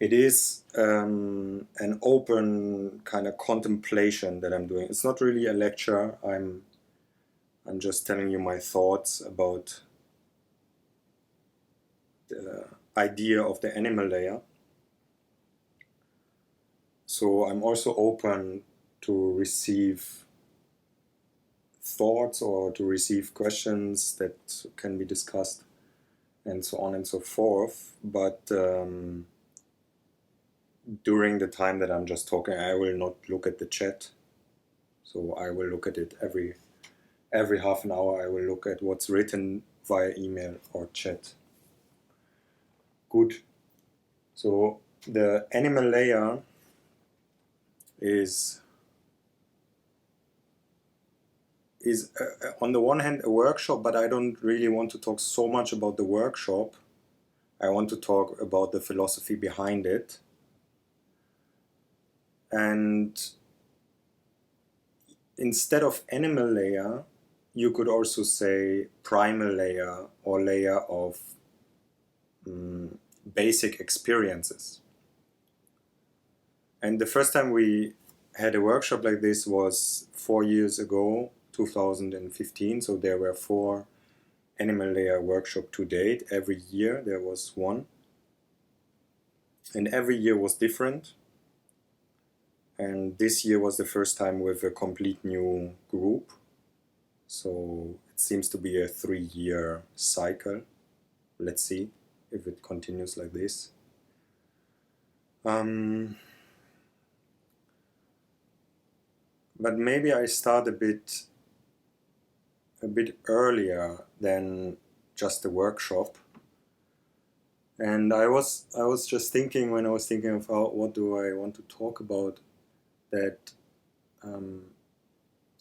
It is an open kind of contemplation that I'm doing. It's not really a lecture. I'm just telling you my thoughts about the idea of the animal layer. So I'm also open to receive thoughts or to receive questions that can be discussed and so on and so forth. But during the time that I'm just talking, I will not look at the chat. So I will look at it every half an hour. I will look at what's written via email or chat. Good. So the animal layer is on the one hand a workshop, but I don't really want to talk so much about the workshop. I want to talk about the philosophy behind it. And instead of animal layer, you could also say primal layer or layer of basic experiences. And the first time we had a workshop like this was 4 years ago, 2015. So there were 4 animal layer workshops to date. Every year there was one. And every year was different. And this year was the first time with a complete new group. So it seems to be a 3-year cycle. Let's see if it continues like this. But maybe I start a bit earlier than just the workshop. And I was just thinking, when I was thinking of what do I want to talk about, that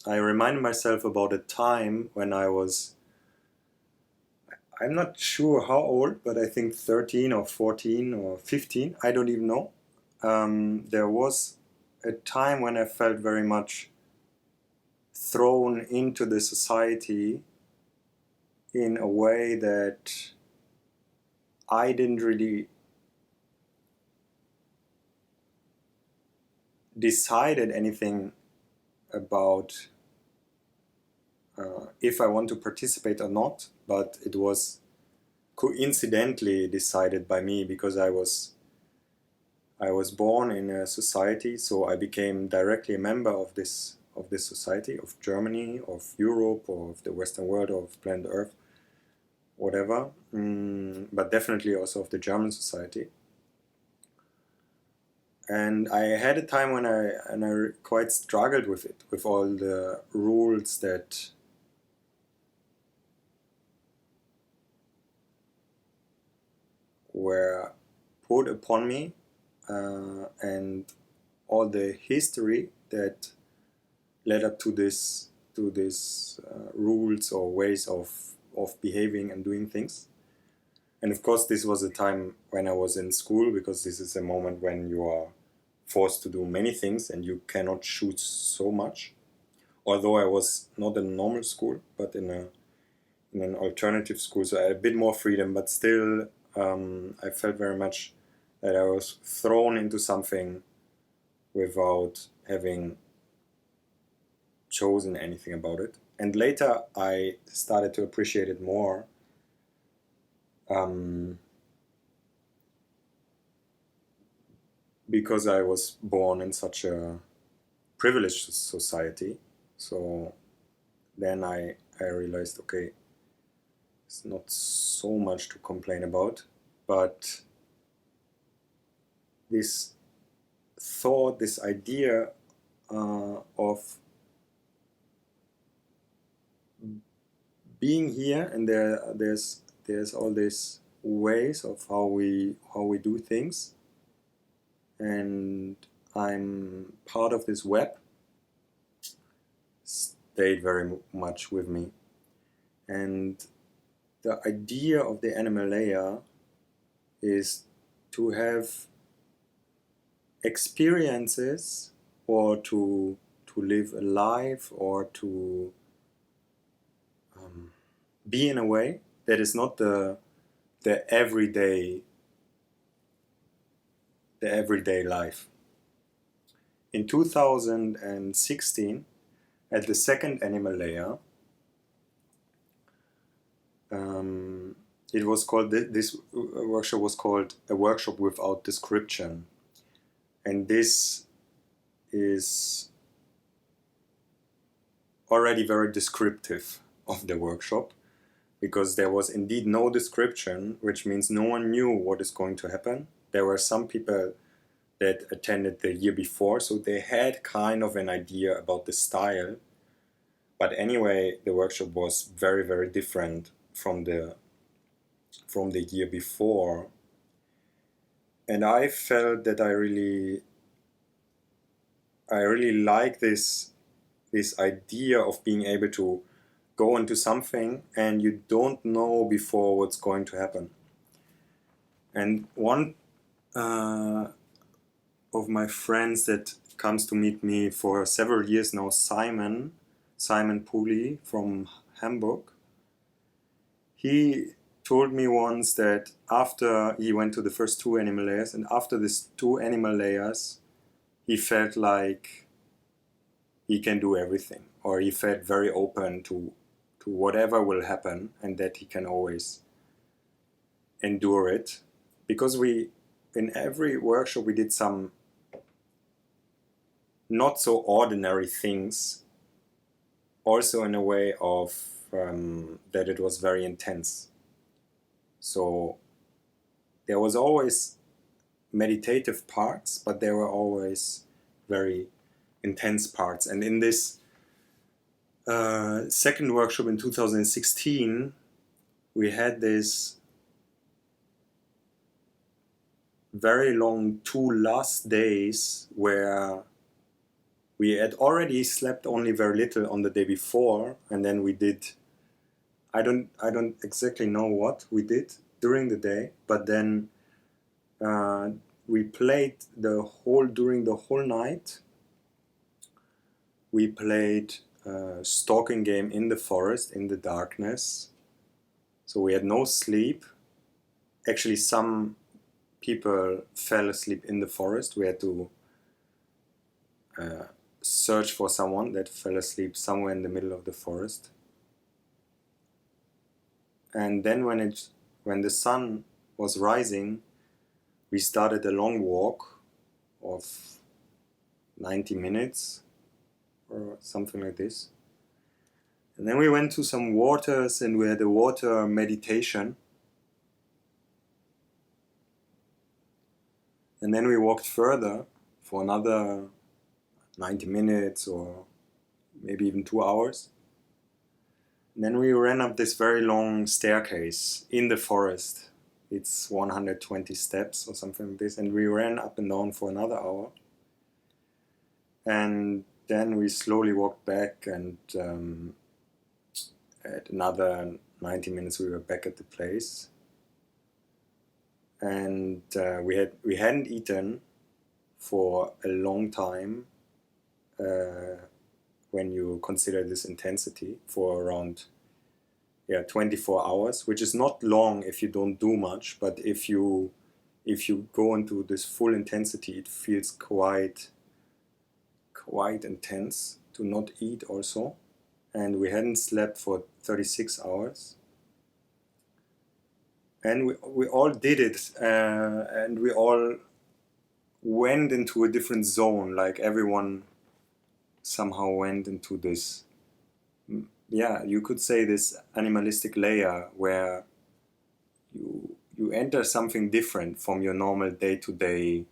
I reminded myself about a time when I'm not sure how old, but I think 13 or 14 or 15, I don't even know. There was a time when I felt very much thrown into the society in a way that I didn't really decided anything about if I want to participate or not, but it was coincidentally decided by me because I was born in a society, so I became directly a member of this society, of Germany, of Europe, or of the Western world, or of planet Earth, whatever, but definitely also of the German society. And I had a time when I quite struggled with it, with all the rules that were put upon me, and all the history that led up to this rules or ways of behaving and doing things. And of course, this was a time when I was in school, because this is a moment when you are forced to do many things and you cannot choose so much. Although I was not in a normal school, but in an alternative school, so I had a bit more freedom, but still I felt very much that I was thrown into something without having chosen anything about it. And later I started to appreciate it more, because I was born in such a privileged society. So then I realized, okay, it's not so much to complain about, but this thought, this idea of being here, and there's all these ways of how we do things, and I'm part of this web, stayed very much with me. And the idea of the animal layer is to have experiences, or to live a life, or to be in a way that is not the everyday the everyday life. In 2016, at the second animal layer, it was called, this workshop was called a workshop without description. And this is already very descriptive of the workshop, because there was indeed no description, which means no one knew what is going to happen. There were some people that attended the year before, so they had kind of an idea about the style. But anyway, the workshop was very, very different from the year before. And I felt that I really like this idea of being able to go into something and you don't know before what's going to happen. And one of my friends that comes to meet me for several years now, Simon Puli from Hamburg, he told me once that after he went to the first 2 animal layers, and after these 2 animal layers, he felt like he can do everything, or he felt very open to whatever will happen, and that he can always endure it. Because in every workshop we did some not so ordinary things, also in a way of that it was very intense. So there was always meditative parts, but there were always very intense parts. And in this second workshop in 2016, we had this very long 2 last days where we had already slept only very little on the day before, and then we did, I don't exactly know what we did during the day, but then we played during the whole night. We played a stalking game in the forest, in the darkness. So we had no sleep. Actually, some people fell asleep in the forest. We had to search for someone that fell asleep somewhere in the middle of the forest. And then when the sun was rising, we started a long walk of 90 minutes or something like this. And then we went to some waters and we had a water meditation. And then we walked further for another 90 minutes or maybe even 2 hours. And then we ran up this very long staircase in the forest. It's 120 steps or something like this. And we ran up and down for another hour. And then we slowly walked back, and at another 90 minutes we were back at the place. And we hadn't eaten for a long time when you consider this intensity, for around 24 hours, which is not long if you don't do much, but if you go into this full intensity, it feels quite intense to not eat also. And we hadn't slept for 36 hours. And we all did it, and we all went into a different zone, like everyone somehow went into this, you could say this animalistic layer where you enter something different from your normal day-to-day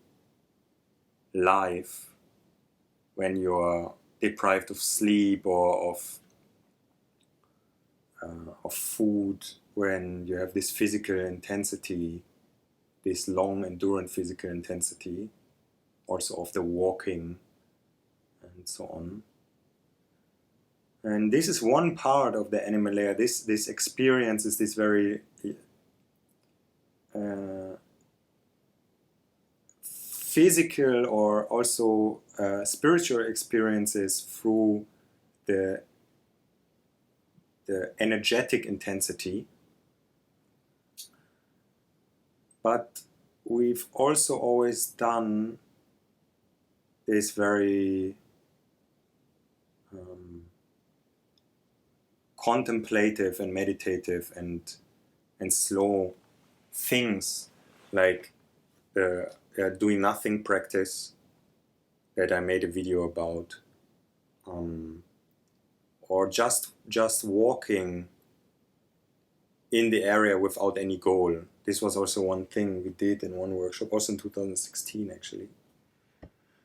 life when you're deprived of sleep or of food, when you have this physical intensity, this long endurance physical intensity, also of the walking and so on. And this is one part of the animal layer. This experience is this very physical or also spiritual experiences through the energetic intensity. But we've also always done this very contemplative and meditative and slow things, like doing nothing practice that I made a video about, or just walking in the area without any goal. This was also one thing we did in one workshop, also in 2016 actually.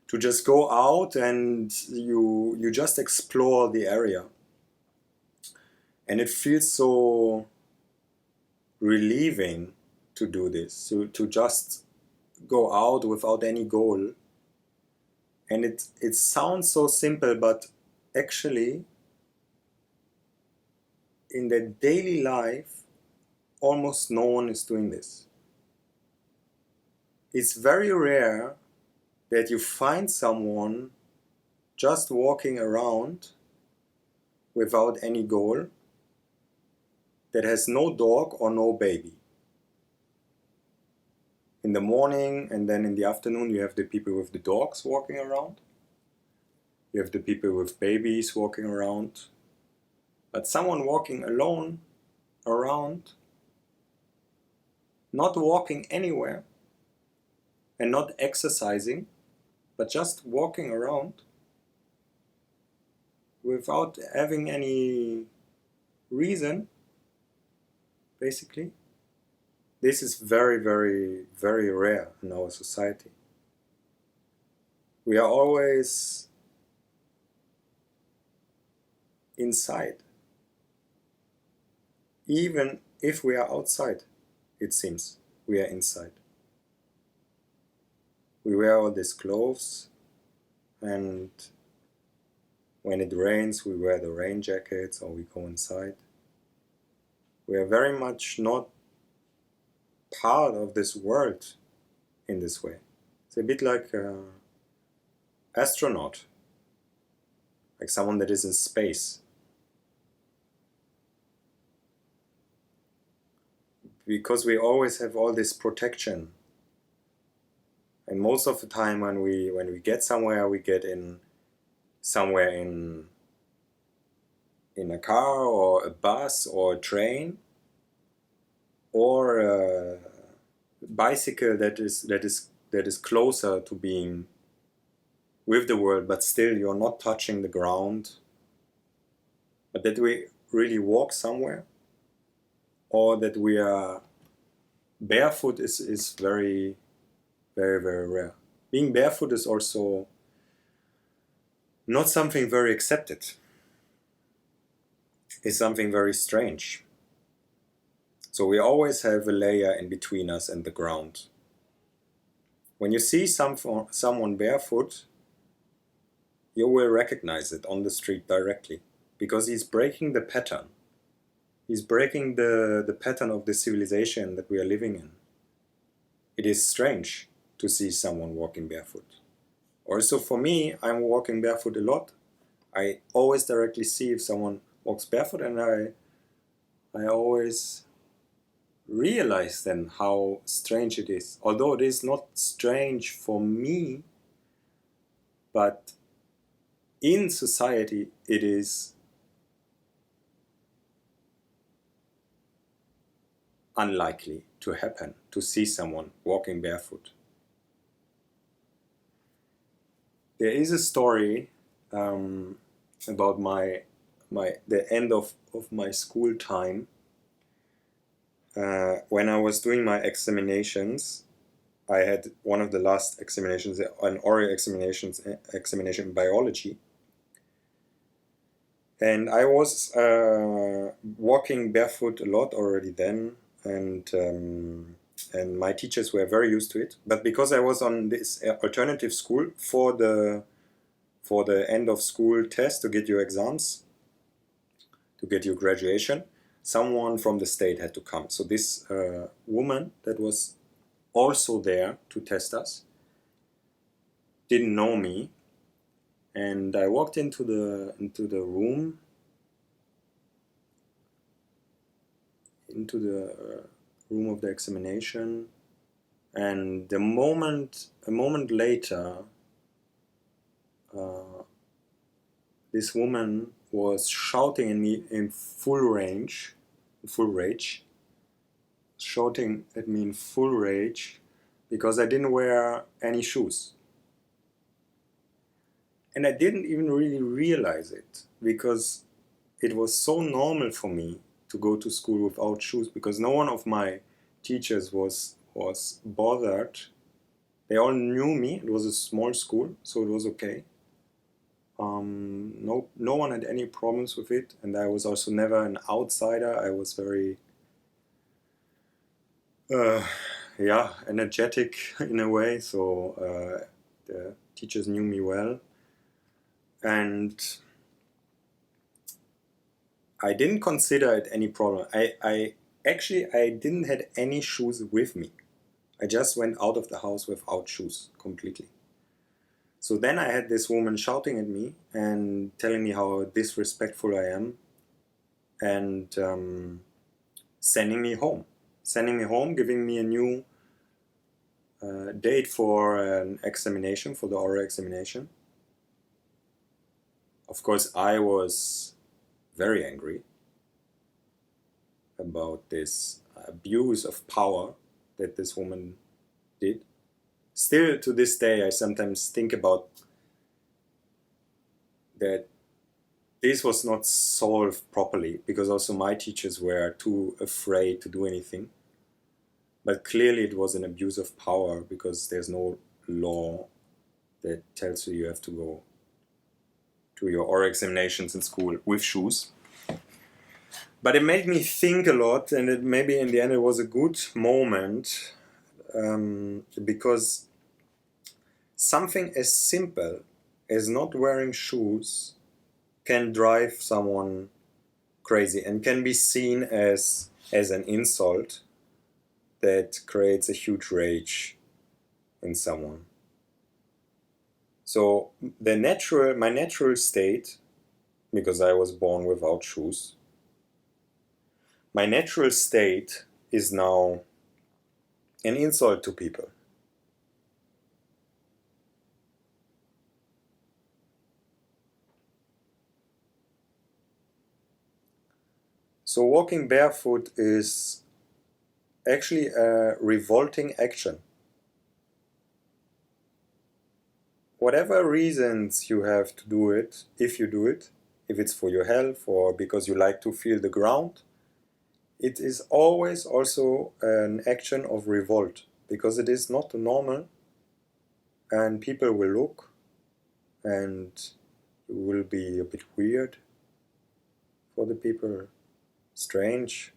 To just go out and you just explore the area. And it feels so relieving to do this, to just go out without any goal. And it sounds so simple, but actually in their daily life, almost no one is doing this. It's very rare that you find someone just walking around without any goal, that has no dog or no baby. In the morning and then in the afternoon you have the people with the dogs walking around. You have the people with babies walking around. But someone walking alone around, not walking anywhere and not exercising, but just walking around without having any reason, basically. This is very, very, very rare in our society. We are always inside. Even if we are outside, it seems, we are inside. We wear all these clothes, and when it rains, we wear the rain jackets or we go inside. We are very much not part of this world in this way. It's a bit like an astronaut, like someone that is in space. Because we always have all this protection. And most of the time when we get somewhere, we get in somewhere in a car or a bus or a train or a bicycle that is closer to being with the world, but still you're not touching the ground. But that we really walk somewhere, or that we are barefoot is very, very, very rare. Being barefoot is also not something very accepted. It's something very strange. So we always have a layer in between us and the ground. When you see someone barefoot, you will recognize it on the street directly, because he's breaking the pattern. He's breaking the pattern of the civilization that we are living in. It is strange to see someone walking barefoot. Also for me, I'm walking barefoot a lot. I always directly see if someone walks barefoot, and I always realize then how strange it is. Although it is not strange for me, but in society it is unlikely to happen, to see someone walking barefoot. There is a story about the end of my school time. When I was doing my examinations, I had one of the last examinations, an oral examination in biology. And I was walking barefoot a lot already then, and my teachers were very used to it. But because I was on this alternative school for the end of school test to get your exams, to get your graduation, someone from the state had to come. So this woman that was also there to test us didn't know me, and I walked into the room, into the room of the examination, And a moment later, this woman was shouting at me in full rage, shouting at me in full rage because I didn't wear any shoes. And I didn't even really realize it because it was so normal for me to go to school without shoes because no one of my teachers was bothered. They all knew me. It was a small school, so it was okay. No one had any problems with it, and I was also never an outsider. I was very, energetic in a way. So the teachers knew me well, and I didn't consider it any problem. I didn't had any shoes with me. I just went out of the house without shoes completely. So then I had this woman shouting at me and telling me how disrespectful I am, and sending me home, giving me a new date for an examination, for the oral examination. Of course, I was very angry about this abuse of power that this woman did. Still to this day, I sometimes think about that this was not solved properly because also my teachers were too afraid to do anything. But clearly it was an abuse of power because there's no law that tells you have to go to your oral examinations in school with shoes. But it made me think a lot, and maybe in the end it was a good moment because something as simple as not wearing shoes can drive someone crazy and can be seen as an insult that creates a huge rage in someone. So my natural state, because I was born without shoes, my natural state is now an insult to people. So walking barefoot is actually a revolting action. Whatever reasons you have to do it, if it's for your health or because you like to feel the ground, it is always also an action of revolt because it is not normal, and people will look and you will be a bit weird for the people, strange.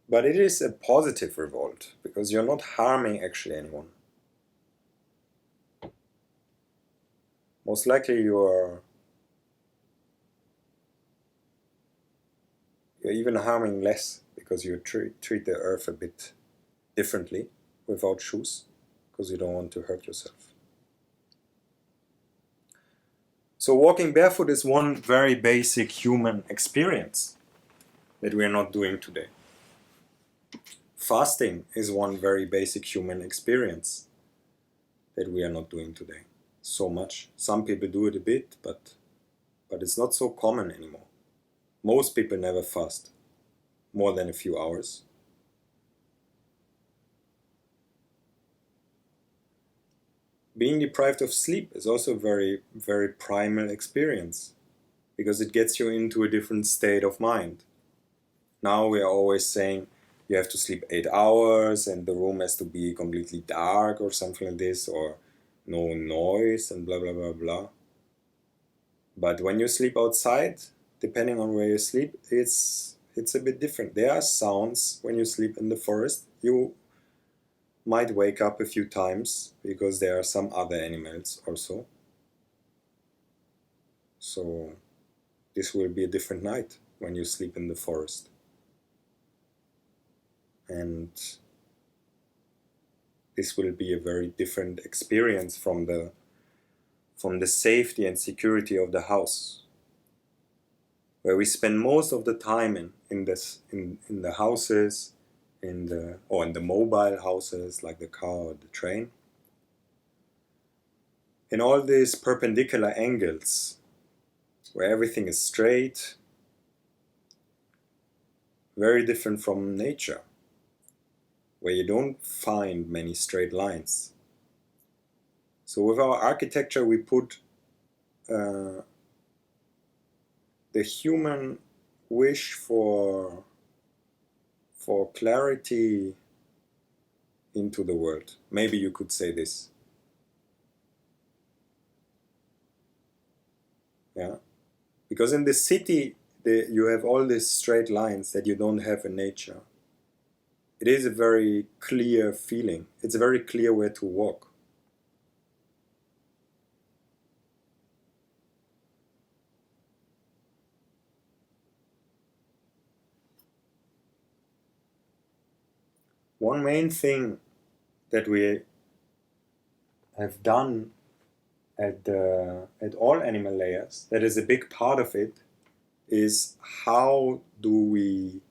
But it is a positive revolt because you're not harming actually anyone. Most likely you're even harming less because you treat the earth a bit differently without shoes because you don't want to hurt yourself. So walking barefoot is one very basic human experience that we are not doing today. Fasting is one very basic human experience that we are not doing today so much. Some people do it a bit, but it's not so common anymore. Most people never fast more than a few hours. Being deprived of sleep is also a very, very primal experience because it gets you into a different state of mind. Now we are always saying you have to sleep 8 hours and the room has to be completely dark or something like this, or no noise and blah blah blah blah. But when you sleep outside, depending on where you sleep, it's a bit different. There are sounds when you sleep in the forest. You might wake up a few times because there are some other animals also. So this will be a different night when you sleep in the forest. And this will be a very different experience from the safety and security of the house, where we spend most of the time in this in the houses, in the mobile houses like the car or the train. In all these perpendicular angles where everything is straight, very different from nature, where you don't find many straight lines. So with our architecture we put the human wish for clarity into the world. Maybe you could say this. Yeah, because in the city you have all these straight lines that you don't have in nature. It is a very clear feeling. It's very clear where to walk. One main thing that we have done at all animal layers, that is a big part of it, is how do we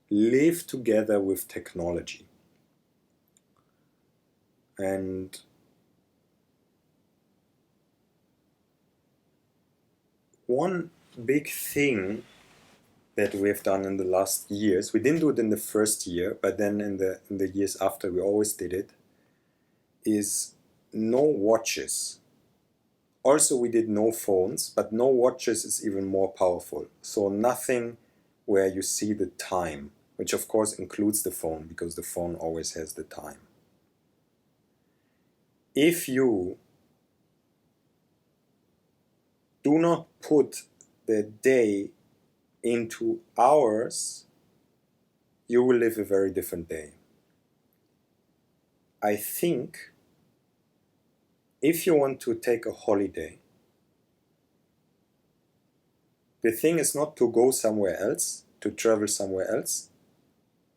live together with technology. And one big thing that we've done in the last years, we didn't do it in the first year, but then in the years after we always did it, is no watches. Also we did no phones, but no watches is even more powerful. So nothing where you see the time, which of course includes the phone, because the phone always has the time. If you do not put the day into hours, you will live a very different day. I think if you want to take a holiday, the thing is not to go somewhere else, to travel somewhere else.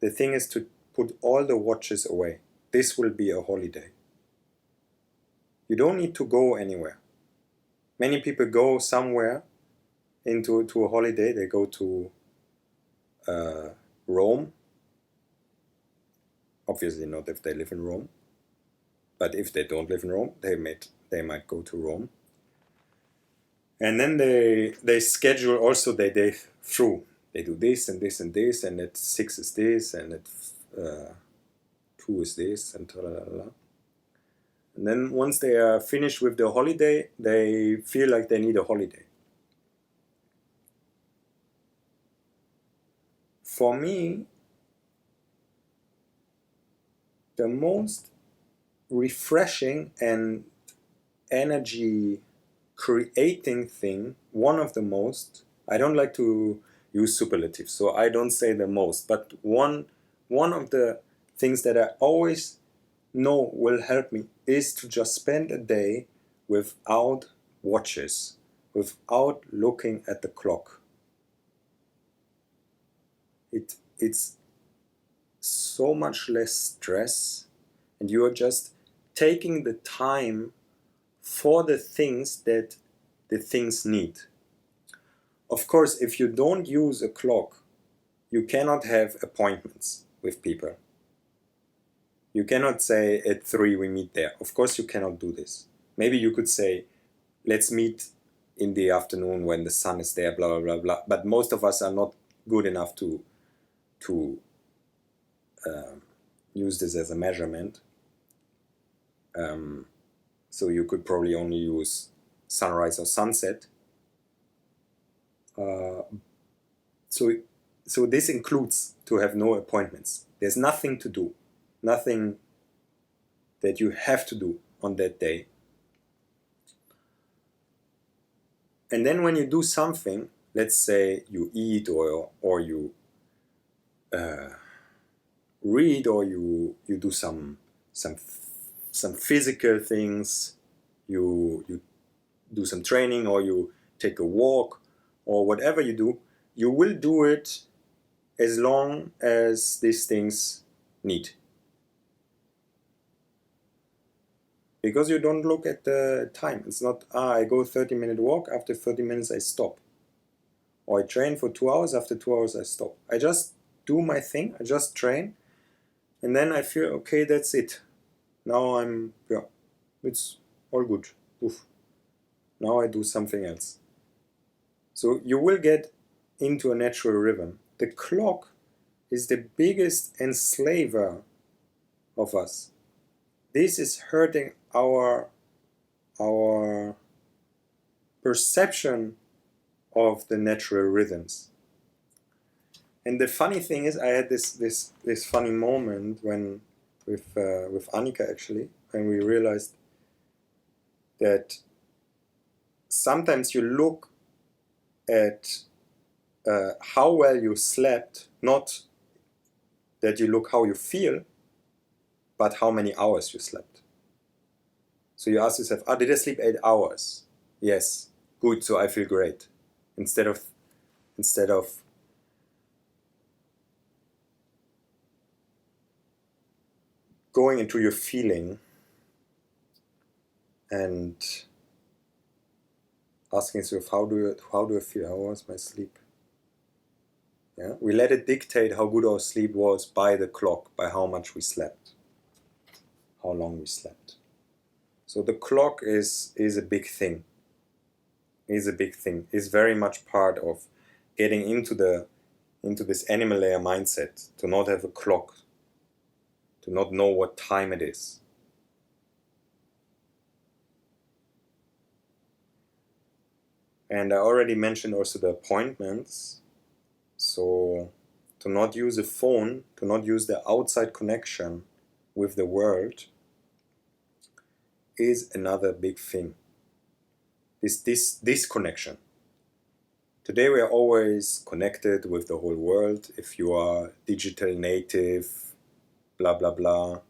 The thing is to put all the watches away. This will be a holiday. You don't need to go anywhere. Many people go somewhere to a holiday. They go to Rome. Obviously not if they live in Rome. But if they don't live in Rome, they might go to Rome. And then they schedule also their day through. They do this and this and this, and at 6 is this, and at 2 is this, and blah, blah, blah. And then once they are finished with the holiday, they feel like they need a holiday. For me, the most refreshing and energy creating thing, one of the most, I don't like to use superlatives, so I don't say the most, but one of the things that I always know will help me is to just spend a day without watches, without looking at the clock. It's so much less stress, and you are just taking the time for the things that the things need. Of course, if you don't use a clock, you cannot have appointments with people. You cannot say at 3 we meet there. Of course you cannot do this. Maybe you could say, let's meet in the afternoon when the sun is there, blah, blah, blah, blah. But most of us are not good enough to use this as a measurement. So you could probably only use sunrise or sunset. So this includes to have no appointments. There's nothing to do, nothing that you have to do on that day. And then when you do something, let's say you eat or you read, or you do some physical things, you do some training, or you take a walk, or whatever you do, you will do it as long as these things need. Because you don't look at the time. It's not, I go 30-minute walk, after 30 minutes I stop. Or I train for 2 hours, after 2 hours I stop. I just do my thing, I just train, and then I feel, okay, that's it. Now it's all good. Oof. Now I do something else. So you will get into a natural rhythm. The clock is the biggest enslaver of us. This is hurting our perception of the natural rhythms. And the funny thing is, I had this funny moment when with Annika actually, when we realized that sometimes you look at how well you slept, not that you look how you feel, but how many hours you slept. So you ask yourself, did I sleep 8 hours? Yes, good, so I feel great. Instead of going into your feeling and asking yourself, how do I feel? How was my sleep? Yeah, we let it dictate how good our sleep was by the clock, by how much we slept, how long we slept. So the clock is a big thing. Is very much part of getting into this animal layer mindset, to not have a clock, to not know what time it is. And I already mentioned also the appointments. So to not use a phone, to not use the outside connection with the world is another big thing. This connection. Today we are always connected with the whole world. If you are digital native, blah blah blah,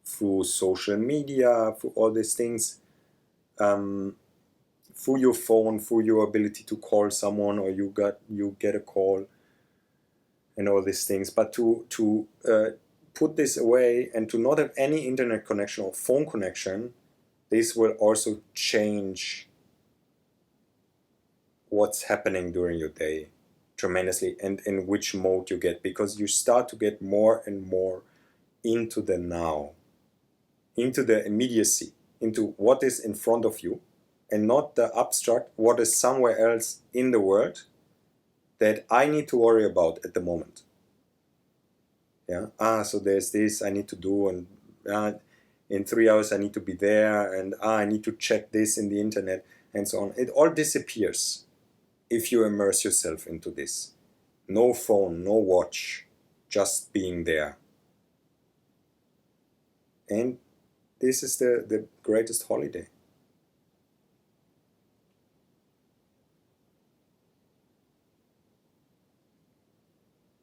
through social media, through all these things, through your phone, through your ability to call someone, or you get a call, and all these things. But to put this away and to not have any internet connection or phone connection, this will also change what's happening during your day tremendously, and in which mode you get, because you start to get more and more into the now, into the immediacy, into what is in front of you, and not the abstract, what is somewhere else in the world that I need to worry about at the moment. Yeah. So there's this I need to do, and in 3 hours I need to be there, and I need to check this in the internet, and so on. It all disappears if you immerse yourself into this. No phone, no watch, just being there. And this is the greatest holiday.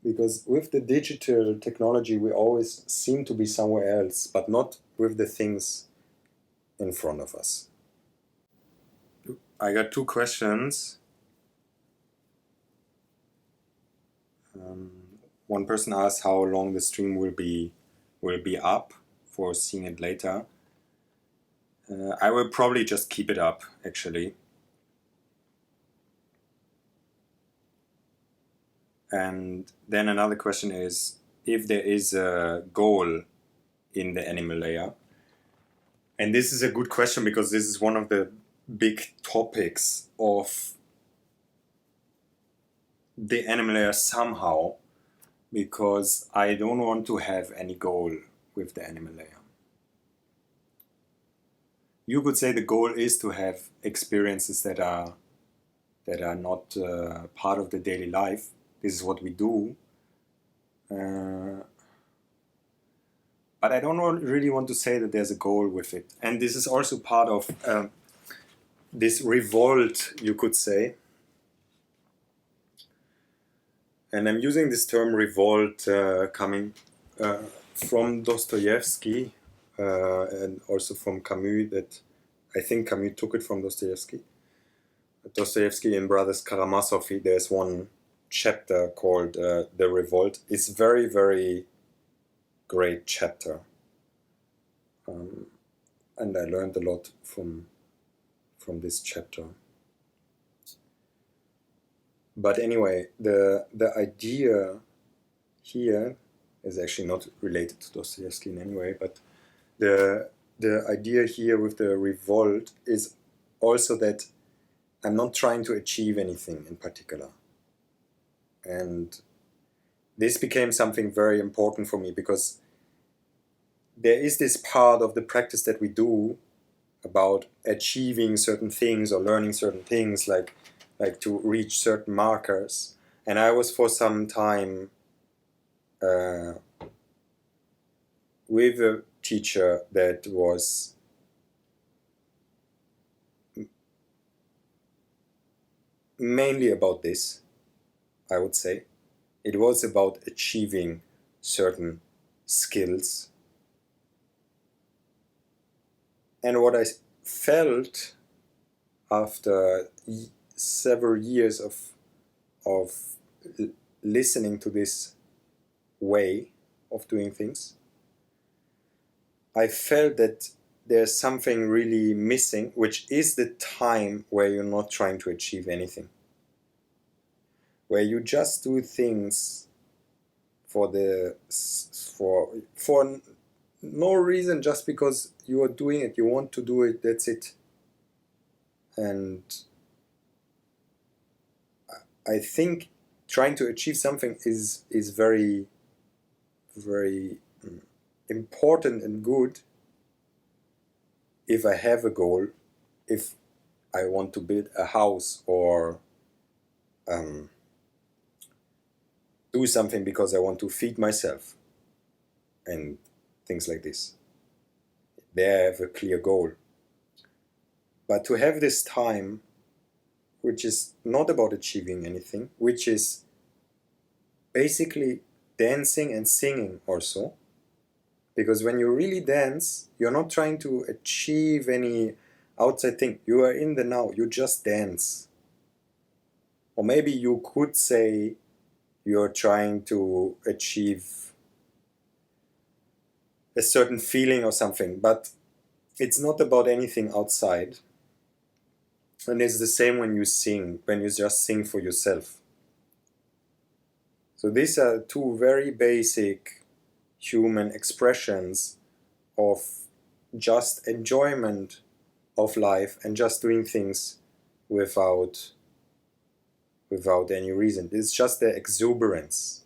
Because with the digital technology, we always seem to be somewhere else, but not with the things in front of us. I got 2 questions. One person asked how long the stream will be up for seeing it later. I will probably just keep it up, actually. And then another question is, if there is a goal in the animal layer. And this is a good question, because this is one of the big topics of the animal layer somehow, because I don't want to have any goal with the animal layer. You could say the goal is to have experiences that are not part of the daily life. This is what we do. But I don't really want to say that there's a goal with it. And this is also part of this revolt, you could say. And I'm using this term revolt coming from Dostoevsky and also from Camus, that I think Camus took it from Dostoevsky. Dostoevsky in Brothers Karamazov, there's one chapter called The Revolt. It's very, very great chapter. And I learned a lot from this chapter. But anyway, the idea here is actually not related to Dostoevsky in any way, but the idea here with the revolt is also that I'm not trying to achieve anything in particular. And this became something very important for me, because there is this part of the practice that we do about achieving certain things or learning certain things, like to reach certain markers. And I was for some time with a teacher that was mainly about this, I would say. It was about achieving certain skills. And what I felt after several years of listening to this way of doing things, I felt that there's something really missing, which is the time where you're not trying to achieve anything, where you just do things for no reason, just because you are doing it, you want to do it, that's it. And I think trying to achieve something is very, very important and good if I have a goal, if I want to build a house or do something because I want to feed myself and things like this. There I have a clear goal. But to have this time, which is not about achieving anything, which is basically dancing and singing also, because when you really dance, you're not trying to achieve any outside thing. You are in the now, you just dance. Or maybe you could say you're trying to achieve a certain feeling or something, but it's not about anything outside. And it's the same when you sing, when you just sing for yourself. So these are two very basic human expressions of just enjoyment of life and just doing things without any reason. It's just the exuberance.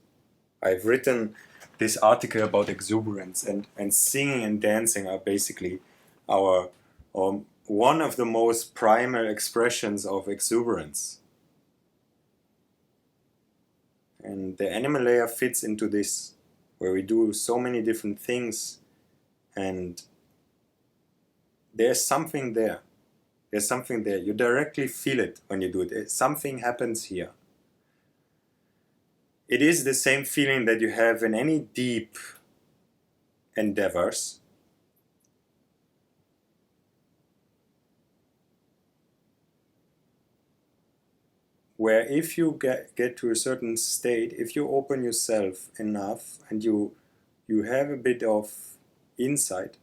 I've written this article about exuberance, and singing and dancing are basically our one of the most primal expressions of exuberance. And the animal layer fits into this, where we do so many different things, and there's something there. There's something there. You directly feel it when you do it. Something happens here. It is the same feeling that you have in any deep endeavors. Where if you get to a certain state, if you open yourself enough and you have a bit of insight,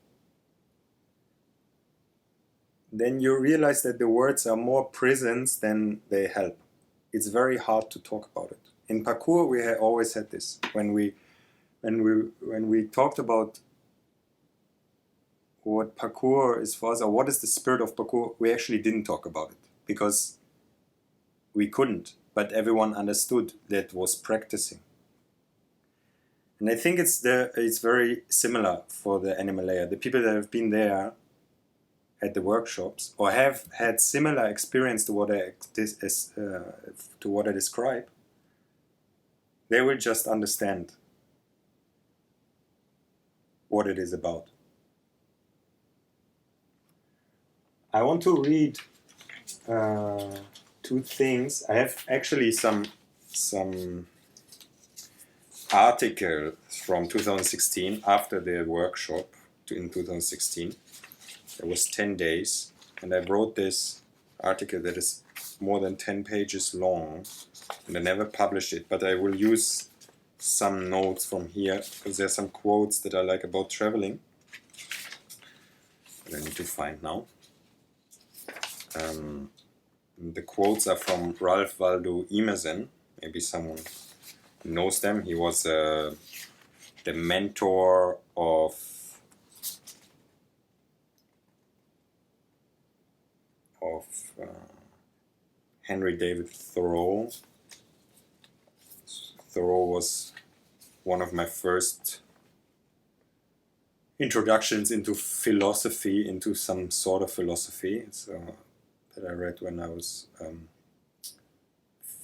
then you realize that the words are more prisons than they help. It's very hard to talk about it. In parkour, we always had this. When we talked about what parkour is for us, or what is the spirit of parkour, we actually didn't talk about it, because we couldn't, but everyone understood that was practicing. And I think it's very similar for the animal layer. The people that have been there at the workshops or have had similar experience to what I describe, they will just understand what it is about. I want to read two things. I have actually some article from 2016 after the workshop in 2016. It was 10 days, and I wrote this article that is more than 10 pages long, and I never published it, but I will use some notes from here, because there are some quotes that I like about traveling that I need to find now. The quotes are from Ralph Waldo Emerson. Maybe someone knows them. He was the mentor of Henry David Thoreau. Thoreau was one of my first introductions into philosophy, into some sort of philosophy. So that I read when I was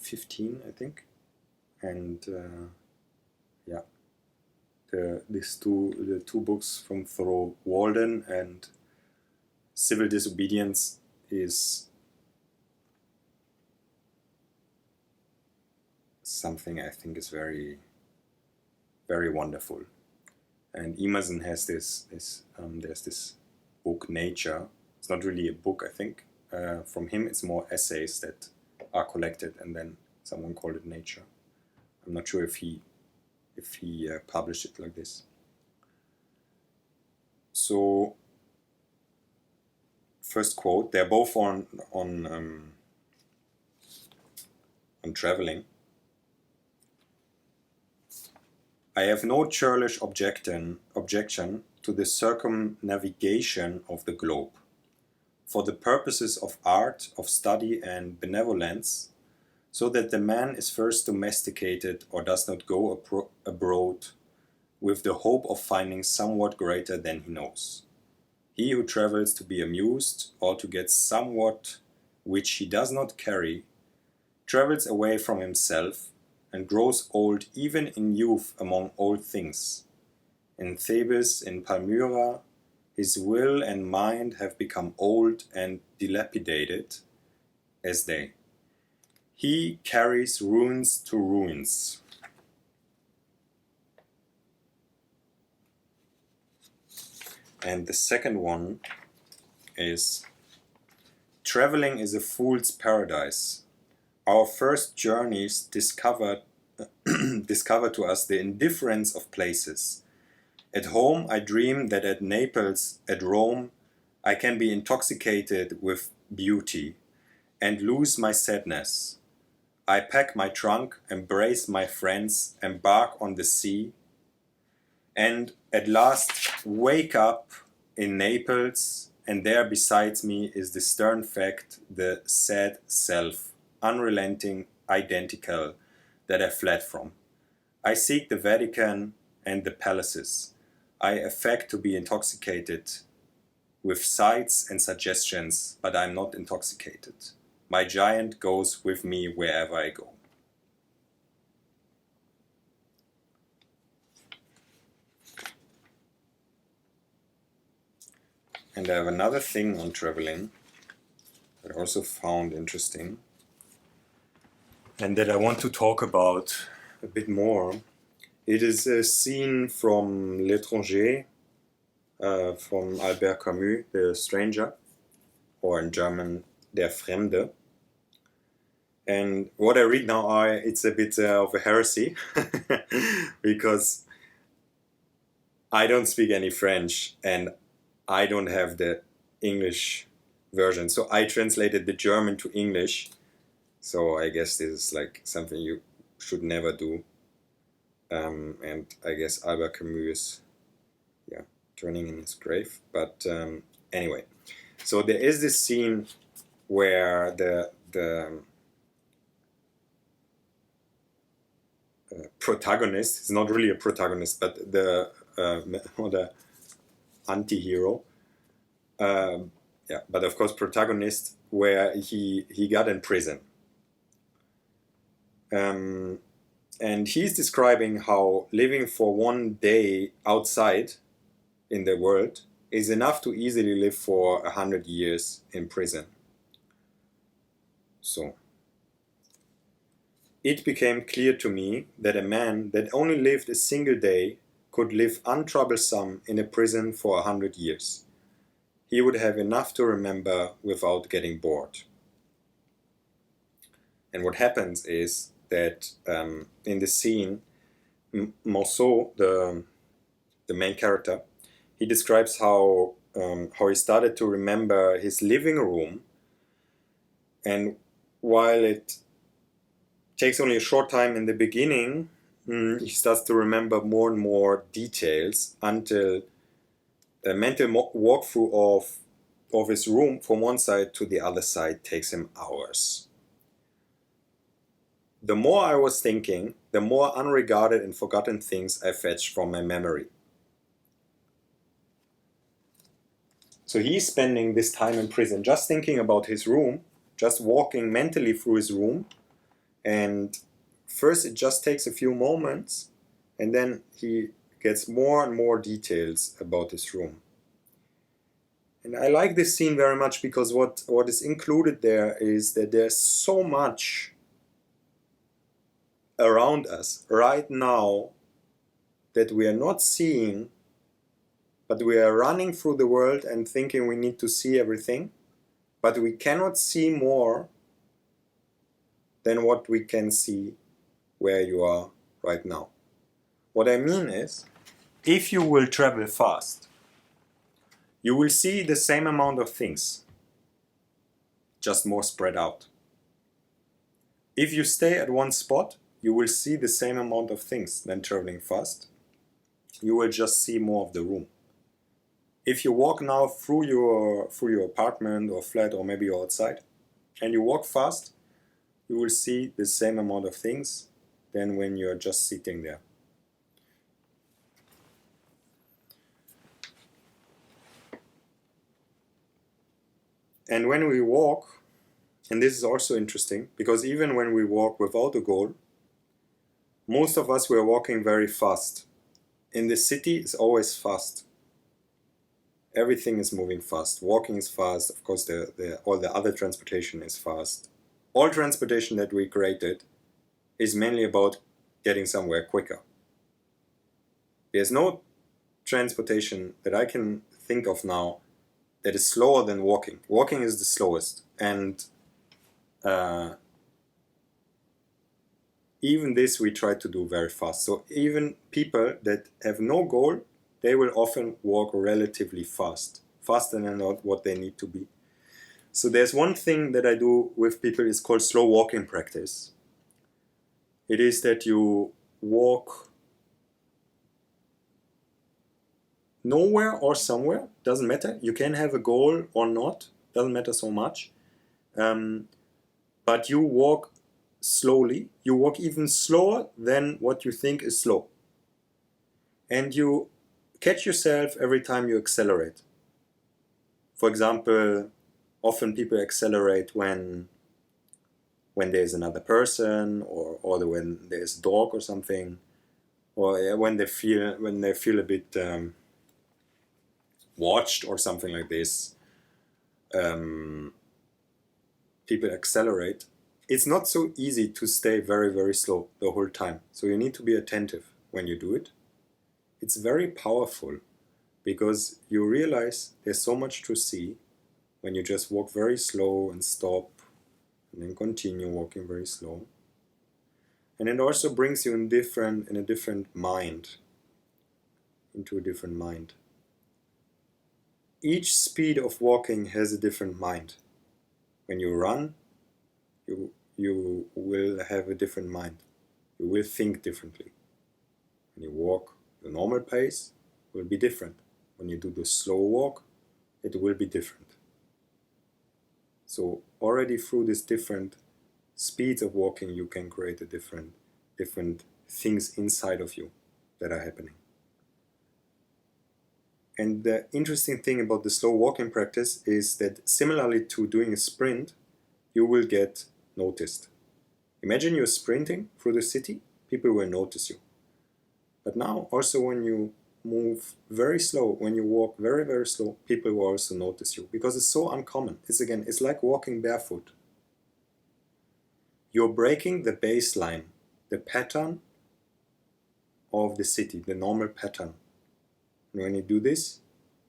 15, I think. And yeah, the two books from Thoreau, Walden and Civil Disobedience, is something I think is very, very wonderful. And Emerson has there's this book, Nature. It's not really a book, I think. From him, it's more essays that are collected, and then someone called it Nature. I'm not sure if he published it like this. So, first quote. They're both on traveling. I have no churlish objection to the circumnavigation of the globe. For the purposes of art, of study and benevolence, so that the man is first domesticated or does not go abroad with the hope of finding somewhat greater than he knows. He who travels to be amused or to get somewhat which he does not carry, travels away from himself and grows old even in youth among old things. In Thebes, in Palmyra, his will and mind have become old and dilapidated as they. He carries ruins to ruins. And the second one is, traveling is a fool's paradise. Our first journeys discover to us the indifference of places. At home I dream that at Naples, at Rome, I can be intoxicated with beauty and lose my sadness. I pack my trunk, embrace my friends, embark on the sea, and at last wake up in Naples, and there beside me is the stern fact, the sad self, unrelenting, identical, that I fled from. I seek the Vatican and the palaces. I affect to be intoxicated with sights and suggestions, but I am not intoxicated. My giant goes with me wherever I go. And I have another thing on traveling that I also found interesting, and that I want to talk about a bit more. It is a scene from L'étranger, from Albert Camus, The Stranger, or in German, Der Fremde. And what I read now, it's a bit of a heresy, because I don't speak any French and I don't have the English version. So I translated the German to English. So I guess this is like something you should never do. And I guess Albert Camus is, turning in his grave. But anyway, so there is this scene where the protagonist, is not really a protagonist, but the anti-hero, but of course protagonist, where he got in prison. And he's describing how living for one day outside in the world is enough to easily live for 100 years in prison. So, it became clear to me that a man that only lived a single day could live untroublesome in a prison for 100 years. He would have enough to remember without getting bored. And what happens is that in the scene, Monceau, the main character, he describes how he started to remember his living room, And while it takes only a short time in the beginning, he starts to remember more and more details until the mental walkthrough of his room from one side to the other side takes him hours. The more I was thinking, the more unregarded and forgotten things I fetched from my memory. So he's spending this time in prison just thinking about his room, just walking mentally through his room. And first it just takes a few moments, and then he gets more and more details about his room. And I like this scene very much because what is included there is that there's so much around us right now that we are not seeing, but we are running through the world and thinking we need to see everything, but we cannot see more than what we can see where you are right now. What I mean is, if you will travel fast, you will see the same amount of things, just more spread out. If you stay at one spot, you will see the same amount of things than traveling fast. You will just see more of the room. If you walk now through your apartment or flat, or maybe you're outside, and you walk fast, you will see the same amount of things than when you're just sitting there. And when we walk, and this is also interesting, because even when we walk without a goal, most of us were walking very fast. In the city, it's always fast. Everything is moving fast. Walking is fast. Of course, all the other transportation is fast. All transportation that we created is mainly about getting somewhere quicker. There's no transportation that I can think of now that is slower than walking. Walking is the slowest. And even this we try to do very fast. So even people that have no goal, they will often walk relatively fast, faster than what they need to be. So there's one thing that I do with people, it's called slow walking practice. It is that you walk nowhere or somewhere, doesn't matter. You can have a goal or not, doesn't matter so much. But you walk slowly, you walk even slower than what you think is slow. And you catch yourself every time you accelerate. For example, often people accelerate when there's another person, or when there's a dog or something, or when they feel a bit watched or something like this. People accelerate. It's not so easy to stay very, very slow the whole time. So you need to be attentive when you do it. It's very powerful because you realize there's so much to see when you just walk very slow and stop and then continue walking very slow. And it also brings you into a different mind. Each speed of walking has a different mind. When you run, you will have a different mind. You will think differently. When you walk the normal pace, will be different. When you do the slow walk, it will be different. So already through these different speeds of walking, you can create a different things inside of you that are happening. And the interesting thing about the slow walking practice is that similarly to doing a sprint, you will get noticed. Imagine you're sprinting through the city, people will notice you. But now also when you move very slow, when you walk very, very slow, people will also notice you because it's so uncommon. It's like walking barefoot. You're breaking the baseline, the pattern of the city, the normal pattern. And when you do this,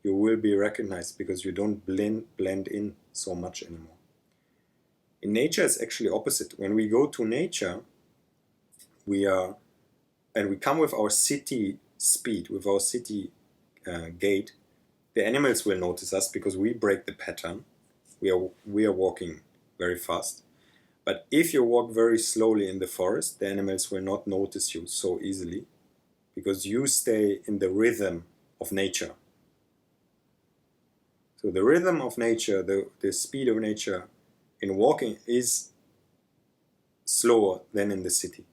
you will be recognized because you don't blend in so much anymore. In nature, it's actually opposite. When we go to nature, we come with our city speed, with our city gait, the animals will notice us because we break the pattern. We are walking very fast. But if you walk very slowly in the forest, the animals will not notice you so easily because you stay in the rhythm of nature. So the rhythm of nature, the speed of nature in walking is slower than in the city.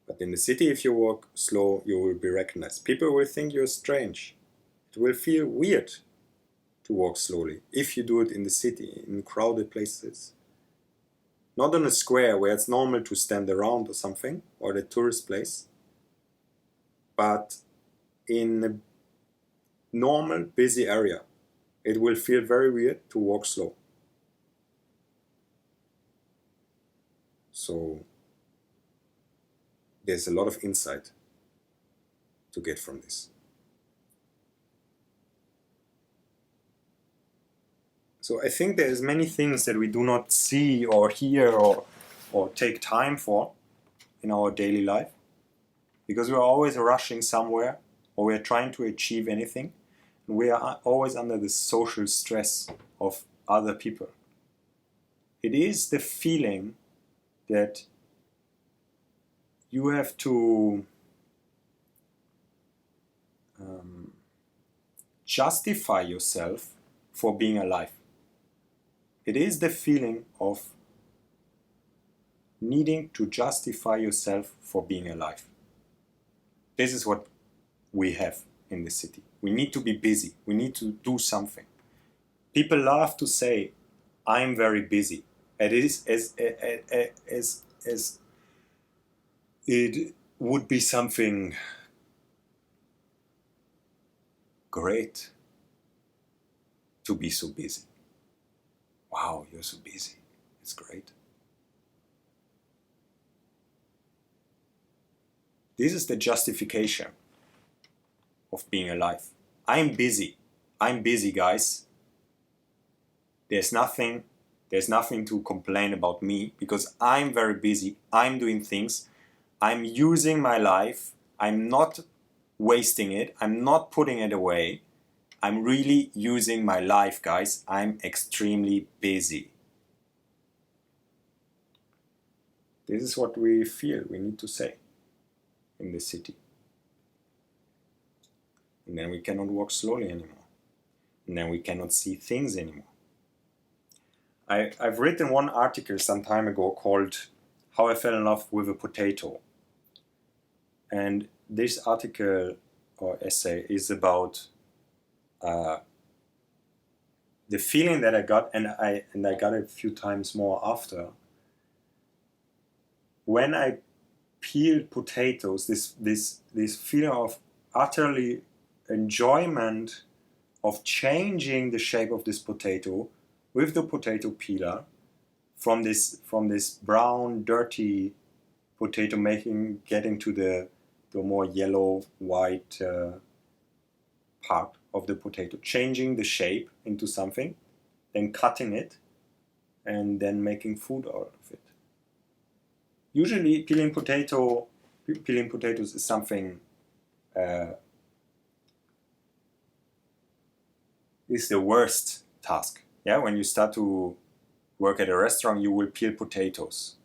But in the city, if you walk slow, you will be recognized. People will think you're strange. It will feel weird to walk slowly if you do it in the city, in crowded places. Not on a square where it's normal to stand around or something, or the tourist place, but in a normal, busy area. It will feel very weird to walk slow. So there's a lot of insight to get from this. So I think there's many things that we do not see or hear or take time for in our daily life because we're always rushing somewhere or we're trying to achieve anything. And we are always under the social stress of other people. It is the feeling that you have to justify yourself for being alive. It is the feeling of needing to justify yourself for being alive. This is what we have in the city. We need to be busy. We need to do something. People love to say, I'm very busy. It is as it would be something great to be so busy. Wow, you're so busy. It's great. This is the justification of being alive. I'm busy. I'm busy, guys. There's nothing to complain about me because I'm very busy. I'm doing things. I'm using my life. I'm not wasting it. I'm not putting it away. I'm really using my life, guys. I'm extremely busy. This is what we feel we need to say in the city. And then we cannot walk slowly anymore. And then we cannot see things anymore. I've written one article some time ago called How I Fell in Love with a Potato. And this article or essay is about the feeling that I got, and I got it a few times more after, when I peeled potatoes, this feeling of utterly enjoyment of changing the shape of this potato with the potato peeler from this brown, dirty potato getting to the more yellow, white part of the potato, changing the shape into something, then cutting it, and then making food out of it. Usually, peeling potatoes is something is the worst task. Yeah, when you start to work at a restaurant, you will peel potatoes.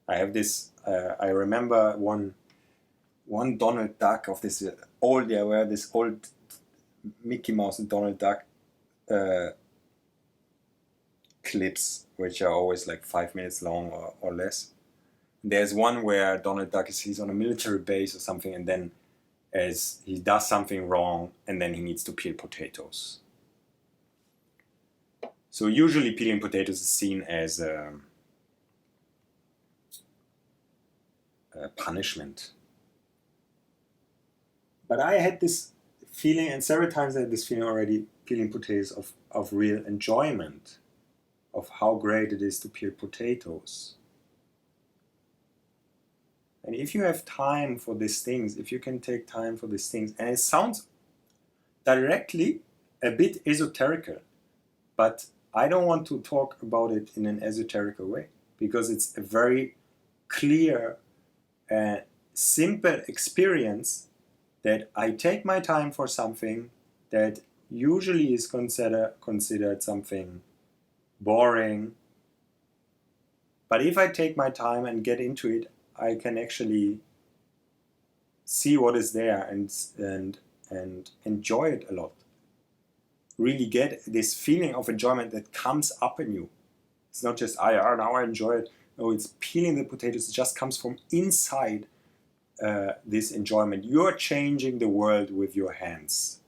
I have this. I remember one Donald Duck of this old. There were this old Mickey Mouse and Donald Duck clips, which are always like 5 minutes long or less. There's one where Donald Duck he's on a military base or something, and then as he does something wrong, and then he needs to peel potatoes. So usually peeling potatoes is seen as a punishment. But I had this feeling, and several times I had this feeling already, peeling potatoes of real enjoyment, of how great it is to peel potatoes. And if you have time for these things, if you can take time for these things, and it sounds directly a bit esoterical, but I don't want to talk about it in an esoterical way, because it's a very clear, simple experience that I take my time for something that usually is considered something boring. But if I take my time and get into it, I can actually see what is there and enjoy it a lot. Really get this feeling of enjoyment that comes up in you. It's not just, now I enjoy it. No, it's peeling the potatoes. It just comes from inside this enjoyment. You're changing the world with your hands.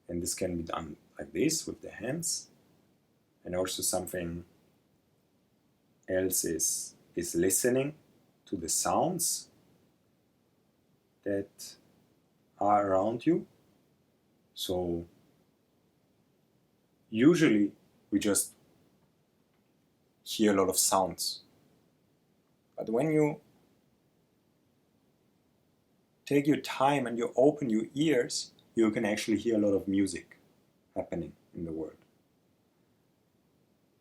And this can be done like this with the hands. And also something else is listening to the sounds that are around you. So usually we just hear a lot of sounds. But when you take your time and you open your ears, you can actually hear a lot of music happening in the world.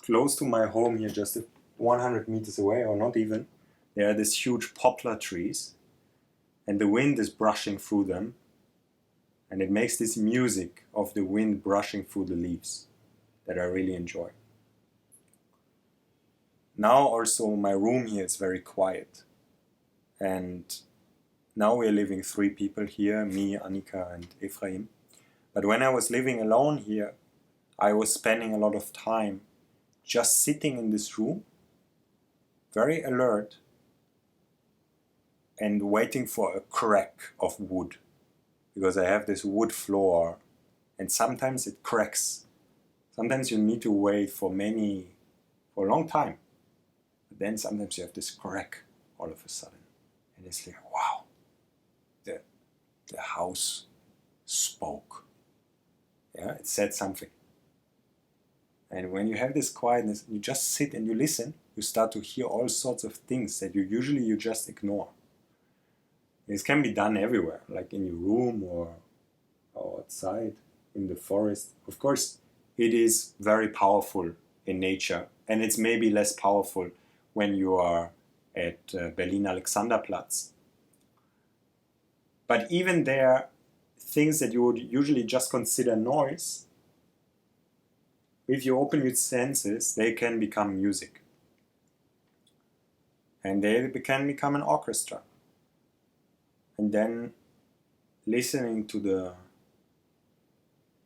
Close to my home here, just 100 meters away, or not even, there are these huge poplar trees, and the wind is brushing through them, and it makes this music of the wind brushing through the leaves that I really enjoy. Now also my room here is very quiet, and now we're living 3 people here, me, Annika and Ephraim. But when I was living alone here, I was spending a lot of time just sitting in this room, very alert, and waiting for a crack of wood, because I have this wood floor, and sometimes it cracks. Sometimes you need to wait for a long time. But then sometimes you have this crack all of a sudden. And it's like, wow, the house spoke. Yeah, it said something. And when you have this quietness, you just sit and you listen, you start to hear all sorts of things that you just ignore. This can be done everywhere, like in your room or outside, in the forest. Of course, it is very powerful in nature, and it's maybe less powerful when you are at Berlin Alexanderplatz. But even there, things that you would usually just consider noise, if you open your senses, they can become music. And they can become an orchestra. And then listening to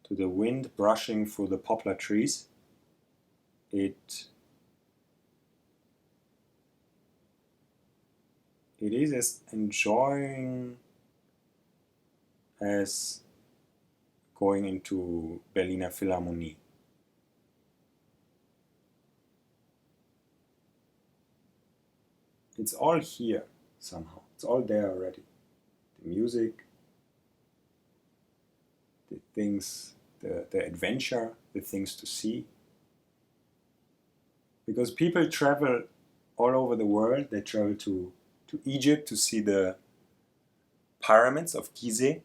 the wind brushing through the poplar trees, it is as enjoying as going into Berliner Philharmonie. It's all here somehow. It's all there already. The music, the things, the adventure, the things to see. Because people travel all over the world. They travel to Egypt to see the pyramids of Gizeh.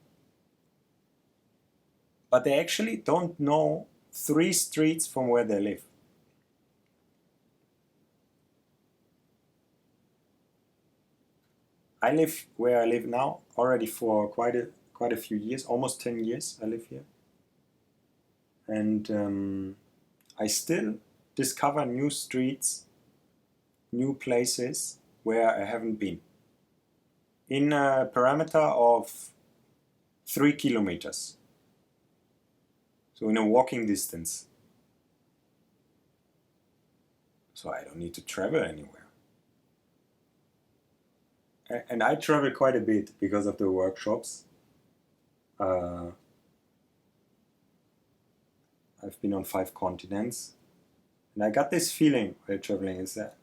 But they actually don't know 3 streets from where they live. I live where I live now already for quite a few years, almost 10 years I live here. And I still discover new streets, new places where I haven't been. In a parameter of 3 kilometers. So in a walking distance. So I don't need to travel anywhere. And I travel quite a bit because of the workshops. I've been on 5 continents. And I got this feeling while traveling is that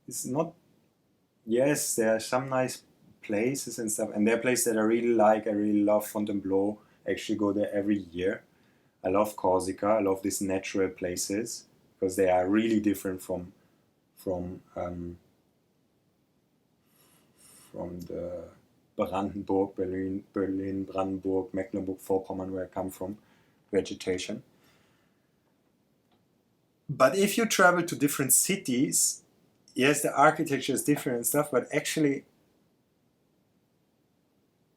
it's not, yes, there are some nice places and stuff. And there are places that I really like. I really love Fontainebleau. I actually go there every year. I love Corsica. I love these natural places because they are really different from the Brandenburg, Berlin, Brandenburg, Mecklenburg-Vorpommern, where I come from, vegetation. But if you travel to different cities, yes, the architecture is different and stuff, but actually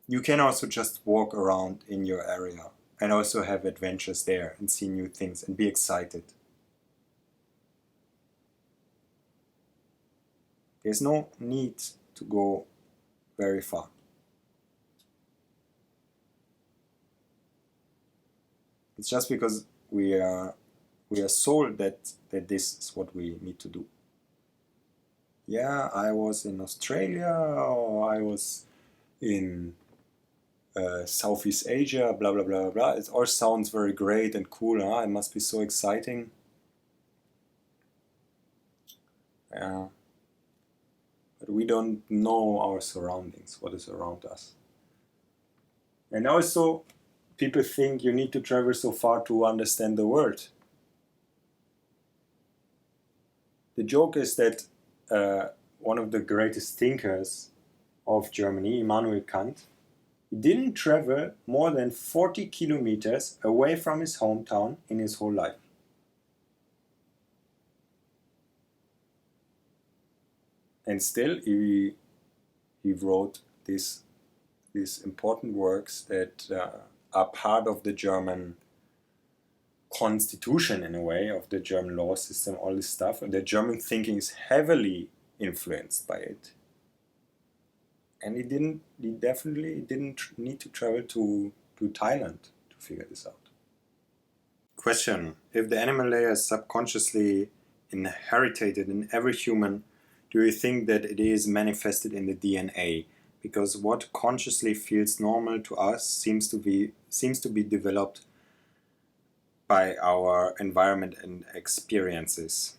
you can also just walk around in your area and also have adventures there and see new things and be excited. There's no need to go very far. It's just because we are sold that this is what we need to do. Yeah, I was in Australia, or I was in Southeast Asia, blah blah blah blah. It all sounds very great and cool. It must be so exciting. Yeah, but we don't know our surroundings, what is around us. And also, people think you need to travel so far to understand the world. The joke is that one of the greatest thinkers of Germany, Immanuel Kant, he didn't travel more than 40 kilometers away from his hometown in his whole life. And still, he wrote these important works that are part of the German constitution, in a way, of the German law system, all this stuff. And the German thinking is heavily influenced by it. And he definitely didn't need to travel to Thailand to figure this out. Question: if the animal layer is subconsciously inherited in every human, do you think that it is manifested in the DNA? Because what consciously feels normal to us seems to be developed by our environment and experiences.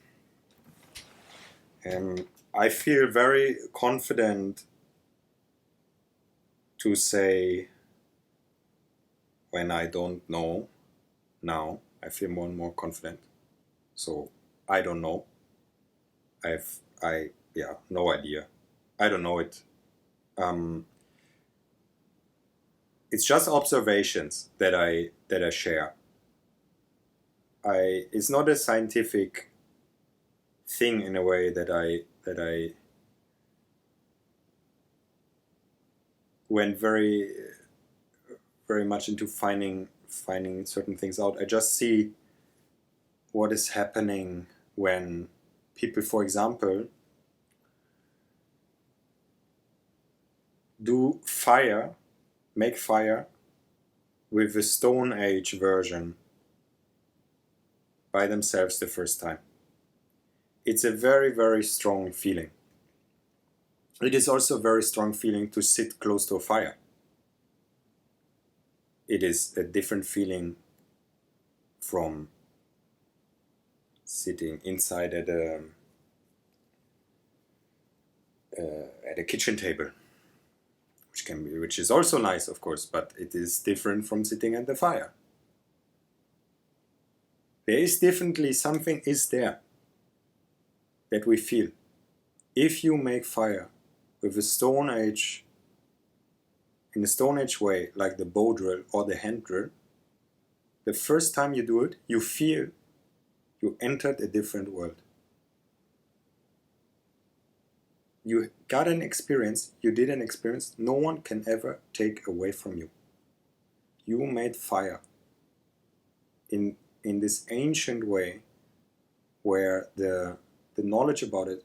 I feel very confident to say, when I don't know now, I feel more and more confident. So I don't know. No idea. I don't know it. It's just observations that I share. It's not a scientific thing, in a way, that I went very much into finding certain things out. I just see what is happening when people, for example, make fire with the Stone Age version by themselves the first time. It's a very, very strong feeling. It is also a very strong feeling to sit close to a fire. It is a different feeling from sitting inside at a kitchen table, which is also nice, of course, but it is different from sitting at the fire. There is definitely something is there that we feel. If you make fire with in the Stone Age way, like the bow drill or the hand drill, the first time you do it, you feel you entered a different world. You got an experience, you did an experience no one can ever take away from you. You made fire in this ancient way, where the knowledge about it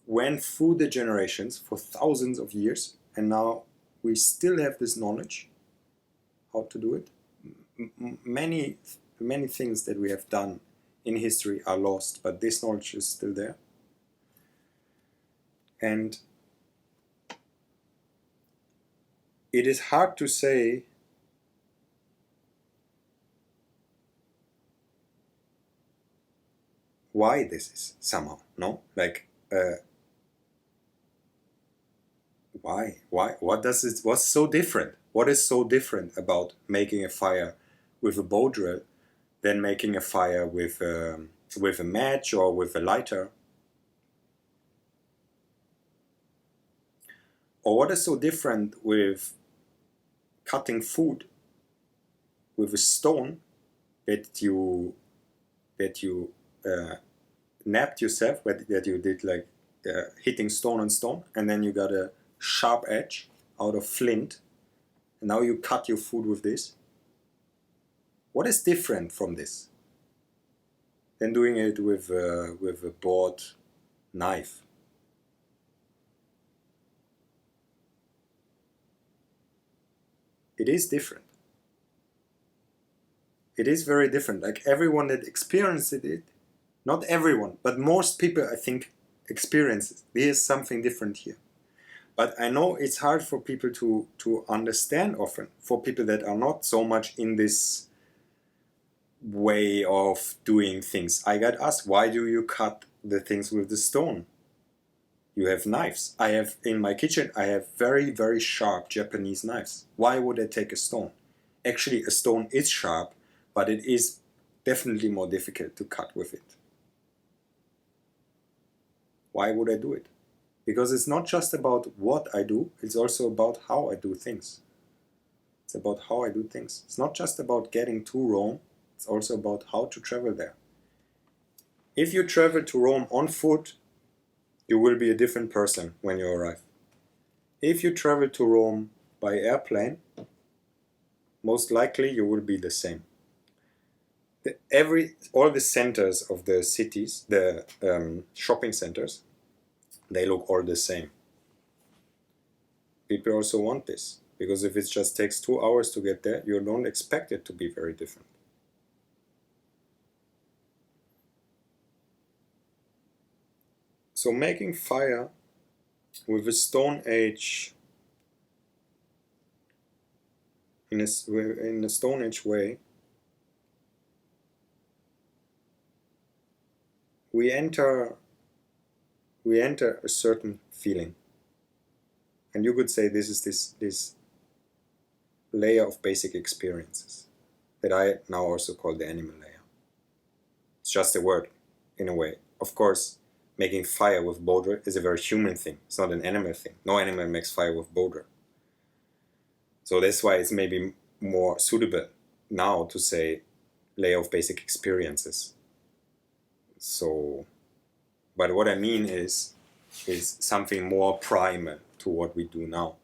went through the generations for thousands of years, and now we still have this knowledge how to do it. Many things that we have done in history are lost, but this knowledge is still there. And it is hard to say why this is, somehow, no? Like, why? What's so different? What is so different about making a fire with a bow drill than making a fire with a match or with a lighter? Or what is so different with cutting food with a stone that you napped yourself, that you did, like hitting stone on stone, and then you got a sharp edge, out of flint, and now you cut your food with this. What is different from this than doing it with a bought knife? It is different. It is very different. Like everyone that experienced it, not everyone, but most people, I think, experience it. There's something different here. But I know it's hard for people to understand often, for people that are not so much in this way of doing things. I got asked, why do you cut the things with the stone? You have knives. I have, in my kitchen, I have very, very sharp Japanese knives. Why would I take a stone? Actually, a stone is sharp, but it is definitely more difficult to cut with it. Why would I do it? Because it's not just about what I do, it's also about how I do things. It's about how I do things. It's not just about getting to Rome, it's also about how to travel there. If you travel to Rome on foot, you will be a different person when you arrive. If you travel to Rome by airplane, most likely you will be the same. All the centers of the cities, the shopping centers, they look all the same. People also want this, because if it just takes 2 hours to get there, you don't expect it to be very different. So making fire with a Stone Age, in a Stone Age way, we enter a certain feeling. And you could say this is this layer of basic experiences that I now also call the animal layer. It's just a word, in a way. Of course, making fire with boulder is a very human thing. It's not an animal thing. No animal makes fire with boulder. So that's why it's maybe more suitable now to say layer of basic experiences. So, but what I mean is something more primal to what we do now.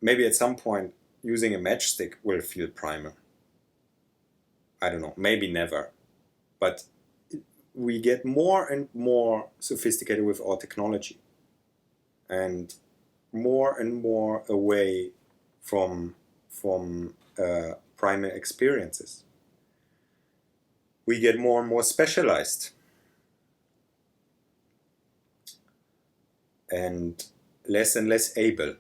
Maybe at some point using a matchstick will feel primal. I don't know, maybe never. But we get more and more sophisticated with our technology and more away from primal experiences. We get more and more specialized and less able.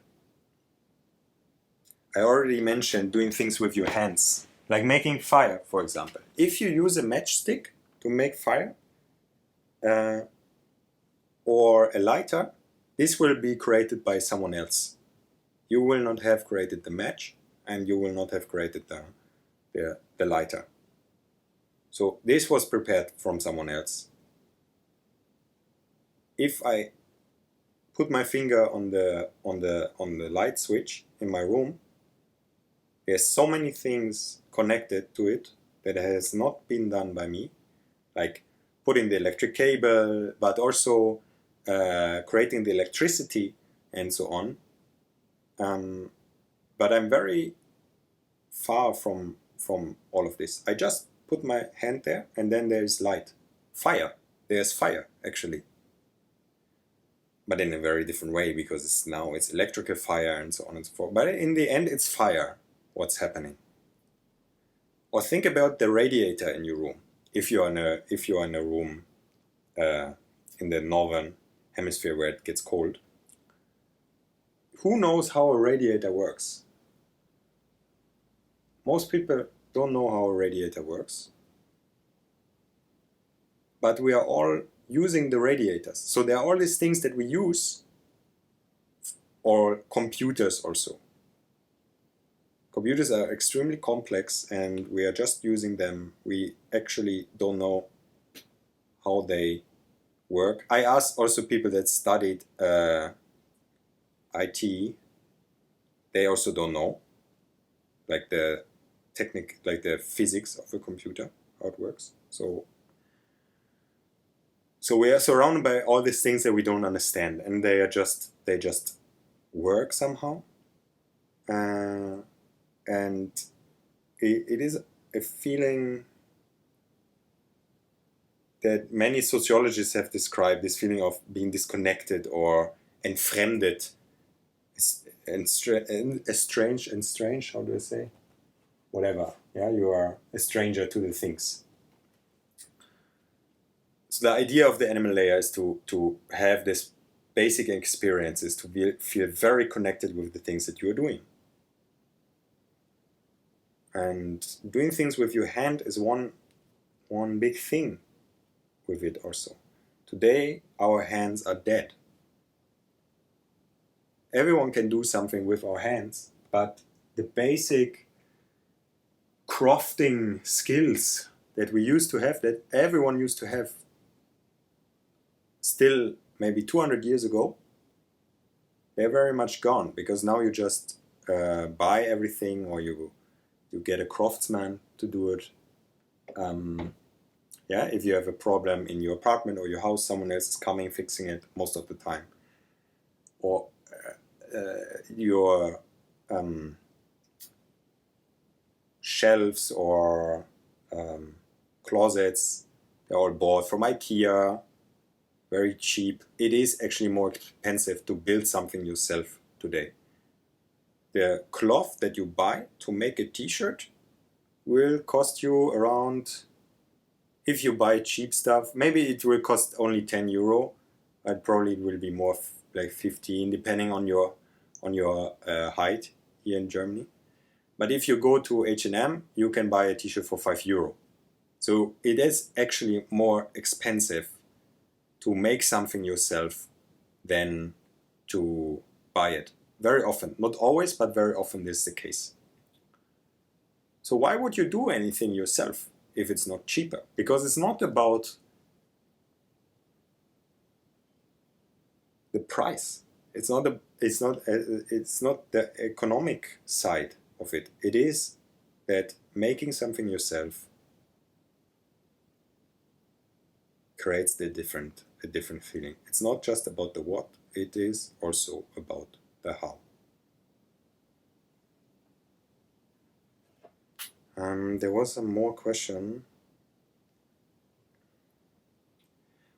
I already mentioned doing things with your hands, like making fire, for example. If you use a matchstick to make fire, or a lighter, this will be created by someone else. You will not have created the match, and you will not have created the lighter. So this was prepared from someone else. If I put my finger on the light switch in my room, there's so many things connected to it that has not been done by me, like putting the electric cable, but also creating the electricity and so on. But I'm very far from all of this. I just put my hand there and then there's light. Fire. There's fire, actually. But in a very different way, because it's electrical fire and so on and so forth. But in the end, it's fire, what's happening. Or think about the radiator in your room. If you're in a room in the northern hemisphere where it gets cold, who knows how a radiator works? Most people don't know how a radiator works. But we are all using the radiators. So there are all these things that we use, or computers also. Computers are extremely complex and we are just using them. We actually don't know how they work. I asked also people that studied IT, they also don't know, like the physics of a computer, how it works. So we are surrounded by all these things that we don't understand, and they just work somehow, and it is a feeling that many sociologists have described, this feeling of being disconnected or entfremdet, estranged, how do I say? Whatever, yeah, you are a stranger to the things. So the idea of the animal layer is to have this basic experiences, to feel very connected with the things that you are doing. And doing things with your hand is one big thing with it also. Today, our hands are dead. Everyone can do something with our hands, but the basic crafting skills that we used to have, that everyone used to have still maybe 200 years ago, they're very much gone, because now you just buy everything, or you get a craftsman to do it. Yeah, if you have a problem in your apartment or your house, someone else is coming, fixing it most of the time. Or your shelves or closets, they're all bought from IKEA, very cheap. It is actually more expensive to build something yourself today. The cloth that you buy to make a t-shirt will cost you around, if you buy cheap stuff, maybe it will cost only 10 euro, but probably it will be more like 15, depending on your height here in Germany. But if you go to H&M, you can buy a t-shirt for 5 euro. So it is actually more expensive to make something yourself than to buy it. Very often, not always, but very often this is the case. So why would you do anything yourself if it's not cheaper? Because it's not about the price. It's not the economic side of it. It is that making something yourself creates a different feeling. It's not just about the what, it is also about the how. There was some more question.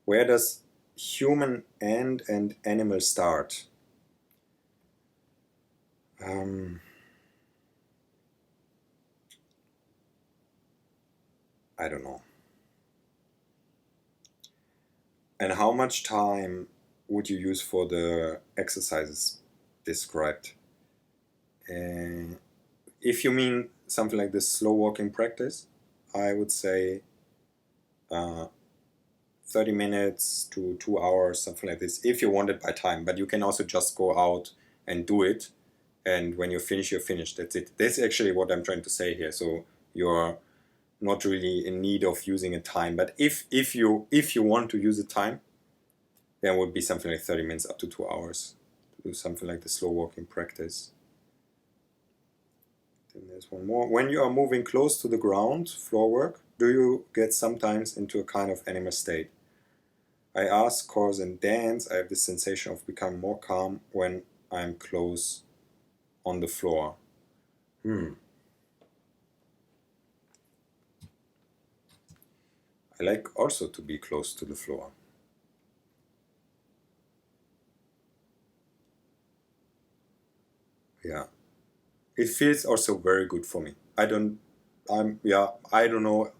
Where does human and animal start? I don't know. And how much time would you use for the exercises described? If you mean something like this slow walking practice, I would say 30 minutes to 2 hours, something like this, if you want it by time. But you can also just go out and do it, and when you finish, you're finished. That's it. That's actually what I'm trying to say here. So you're not really in need of using a time. But if you want to use a time, then it would be something like 30 minutes up to 2 hours to do something like the slow walking practice. Then there's one more. When you are moving close to the ground, floor work, do you get sometimes into a kind of animal state? I ask cause and dance, I have this sensation of becoming more calm when I'm close on the floor. I like also to be close to the floor. Yeah. It feels also very good for me. I don't know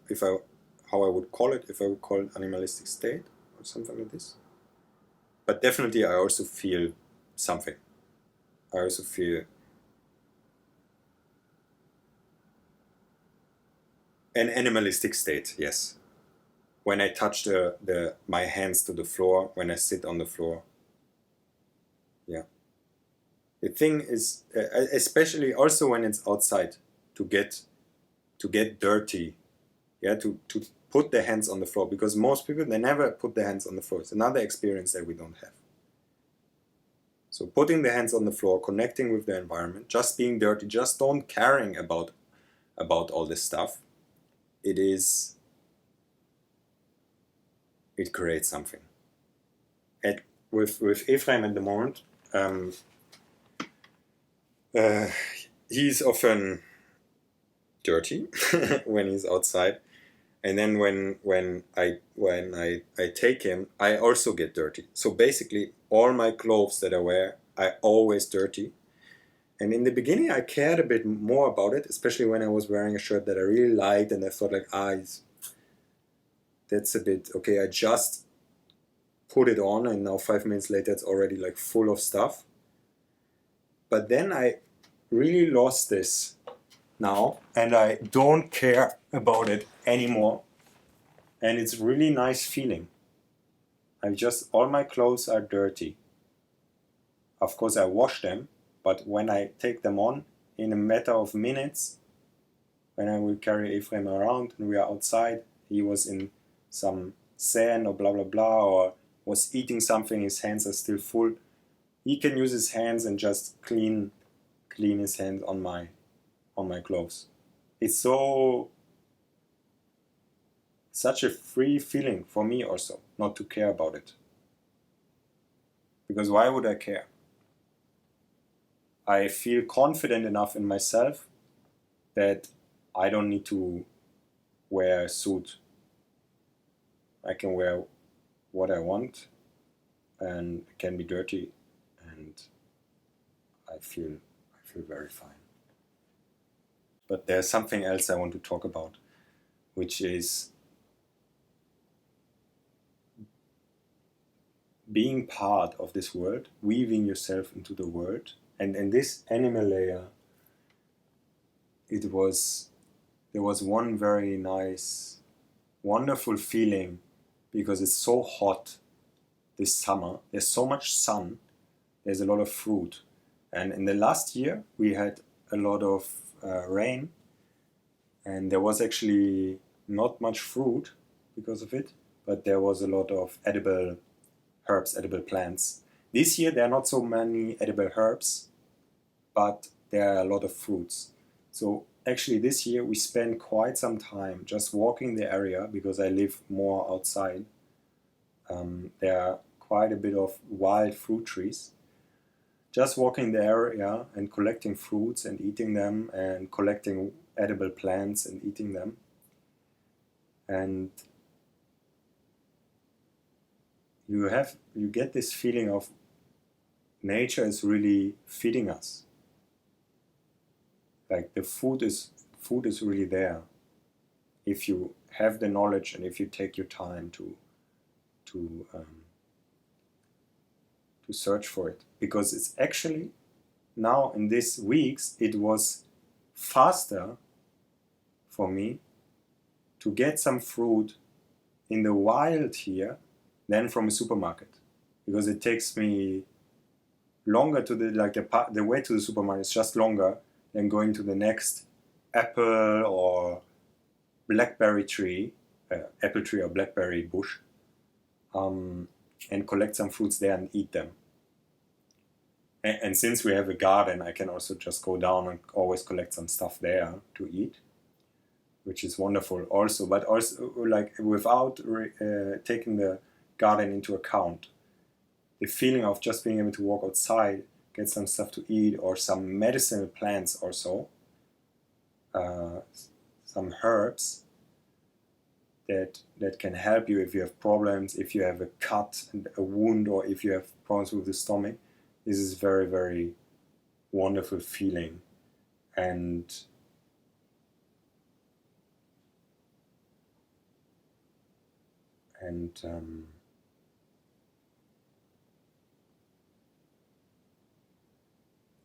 how I would call it, if I would call it animalistic state or something like this. But definitely I also feel something. I also feel an animalistic state, yes. When I touch my hands to the floor, when I sit on the floor. Yeah. The thing is, especially also when it's outside, to get dirty, yeah, to put their hands on the floor, because most people, they never put their hands on the floor. It's another experience that we don't have. So putting the hands on the floor, connecting with the environment, just being dirty, just don't caring about all this stuff. It creates something. With Ephraim at the moment, Uh, he's often dirty when he's outside, and then when I take him, I also get dirty. So basically, all my clothes that I wear, I always dirty. And in the beginning, I cared a bit more about it, especially when I was wearing a shirt that I really liked, and I thought like, that's a bit okay. I just put it on, and now 5 minutes later, it's already like full of stuff. But then I really lost this now, and I don't care about it anymore. And it's really nice feeling. All my clothes are dirty. Of course, I wash them, but when I take them on, in a matter of minutes, when I will carry Ephraim around and we are outside, he was in some sand or blah blah blah, or was eating something, his hands are still full. He can use his hands and just clean his hands on my clothes. It's such a free feeling for me also not to care about it. Because why would I care? I feel confident enough in myself that I don't need to wear a suit. I can wear what I want, and it can be dirty, and I feel very fine. But there's something else I want to talk about, which is being part of this world, weaving yourself into the world. And in this animal layer, there was one very nice, wonderful feeling, because it's so hot this summer. There's so much sun. There's a lot of fruit. And in the last year, we had a lot of rain, and there was actually not much fruit because of it, but there was a lot of edible herbs, edible plants. This year, there are not so many edible herbs, but there are a lot of fruits. So actually, this year, we spent quite some time just walking the area, because I live more outside. There are quite a bit of wild fruit trees. Just walking the area and collecting fruits and eating them, and collecting edible plants and eating them. And you get this feeling of nature is really feeding us. Like the food is really there, if you have the knowledge and if you take your time to search for it. Because it's actually, now in these weeks, it was faster for me to get some fruit in the wild here than from a supermarket, because it takes me longer to the way to the supermarket is just longer than going to the next apple or blackberry tree, apple tree or blackberry bush, and collect some fruits there and eat them. And since we have a garden, I can also just go down and always collect some stuff there to eat, which is wonderful also. But also, like, without taking the garden into account, the feeling of just being able to walk outside, get some stuff to eat, or some medicinal plants also, some herbs that can help you if you have problems, if you have a cut and a wound, or if you have problems with the stomach. This is very, very wonderful feeling. And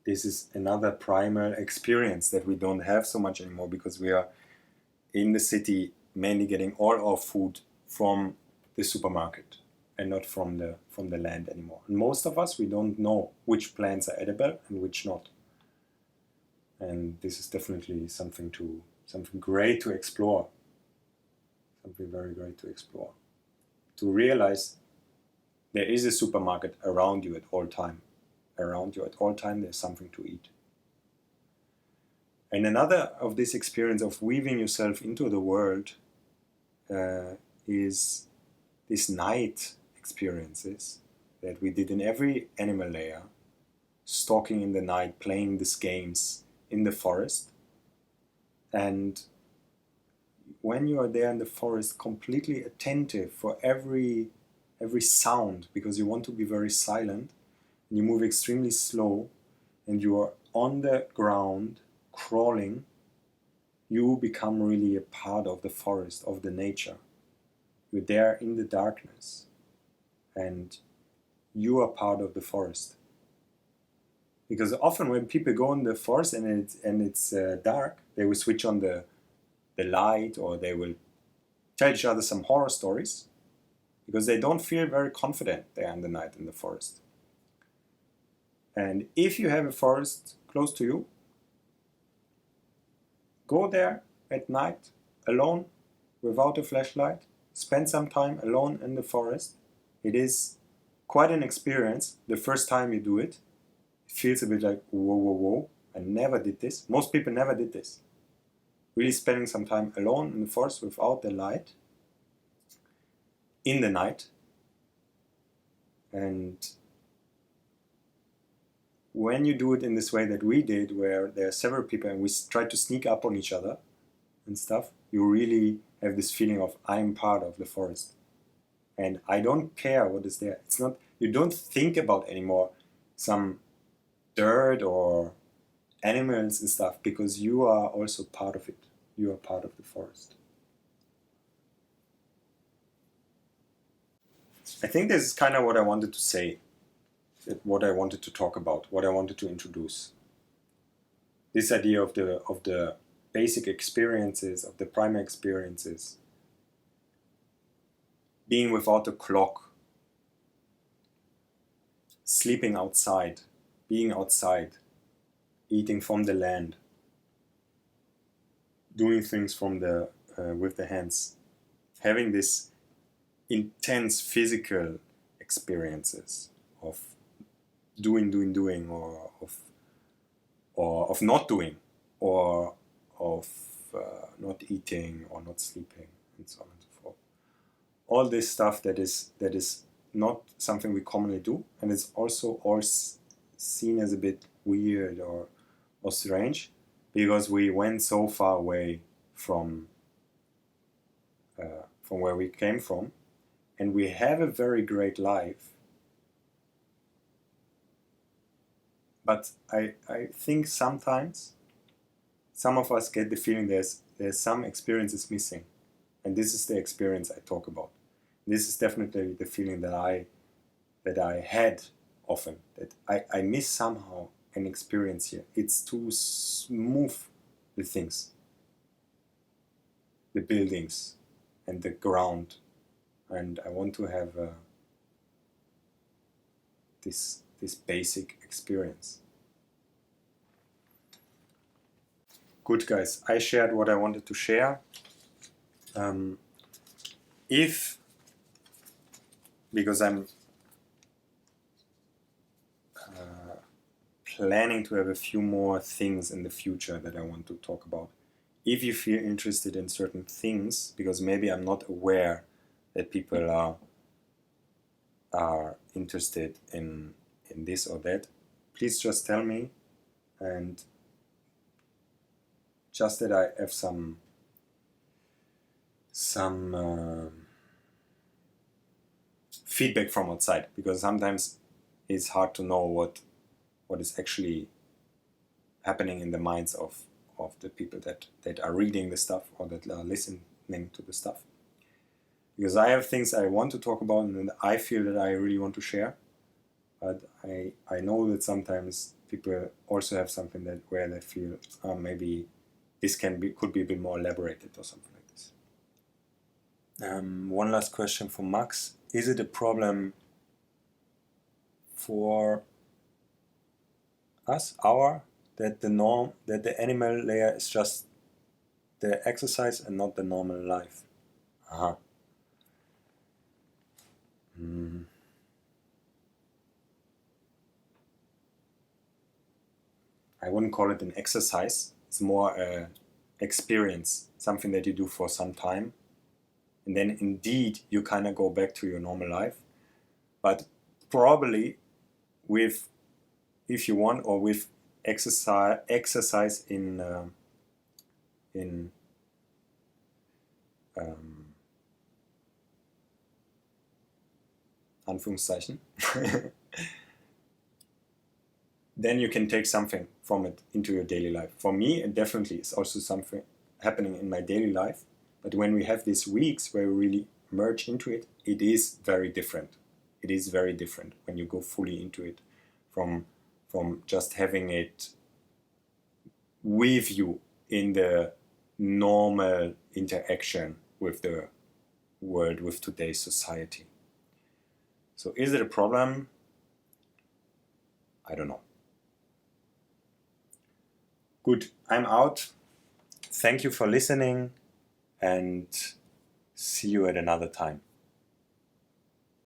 this is another primal experience that we don't have so much anymore, because we are in the city mainly getting all our food from the supermarket and not from the land anymore. And most of us, we don't know which plants are edible and which not. And this is definitely something great to explore. Something very great to explore. To realize there is a supermarket around you at all time. Around you at all time, there's something to eat. And another of this experience of weaving yourself into the world is these night experiences that we did in every animal layer. stalking in the night, playing these games in the forest. And when you are there in the forest, completely attentive for every sound, because you want to be very silent, and you move extremely slow, and you are on the ground crawling, you become really a part of the forest, of the nature. You're there in the darkness, and you are part of the forest. Because often when people go in the forest and it's dark, they will switch on the light, or they will tell each other some horror stories, because they don't feel very confident there in the night in the forest. And if you have a forest close to you, go there at night alone, without a flashlight, spend some time alone in the forest. It is quite an experience. The first time you do it, it feels a bit like, whoa, I never did this. Most people never did this. Really spending some time alone in the forest without the light, in the night. And when you do it in this way that we did, where there are several people and we try to sneak up on each other and stuff, you really have this feeling of, I'm part of the forest. And I don't care what is there. It's not, you don't think about anymore some dirt or animals and stuff, because you are also part of it. You are part of the forest. I think this is kind of what I wanted to say, what I wanted to talk about, what I wanted to introduce. This idea of the basic experiences, of the primary experiences, being without a clock, sleeping outside, being outside, eating from the land, doing things from the with the hands, having this intense physical experiences of doing, or of not doing, or of not eating or not sleeping, and so on and so forth. All this stuff that is not something we commonly do, and it's also all seen as a bit weird or strange, because we went so far away from where we came from, and we have a very great life. But I think sometimes some of us get the feeling there's some experiences missing, and this is the experience I talk about. This is definitely the feeling that I had often, that I miss somehow an experience here. It's too smooth, the things, the buildings and the ground, and I want to have this basic experience. Good, guys, I shared what I wanted to share. Because I'm planning to have a few more things in the future that I want to talk about. If you feel interested in certain things, because maybe I'm not aware that people are interested in this or that, please just tell me, and just that I have some feedback from outside, because sometimes it's hard to know what is actually happening in the minds of the people that are reading the stuff or that are listening to the stuff. Because I have things I want to talk about and I feel that I really want to share, but I know that sometimes people also have something where they feel maybe this could be a bit more elaborated or something like this. One last question from Max. Is it a problem for us, that the animal layer is just the exercise and not the normal life? I wouldn't call it an exercise. It's more an experience, something that you do for some time, and then indeed you kind of go back to your normal life. But probably with if you want, or with exercise in Anführungszeichen, then you can take something from it into your daily life. For me, it definitely is also something happening in my daily life. But when we have these weeks where we really merge into it, it is very different. It is very different when you go fully into it from just having it with you in the normal interaction with the world, with today's society. So is it a problem? I don't know. Good, I'm out. Thank you for listening and see you at another time.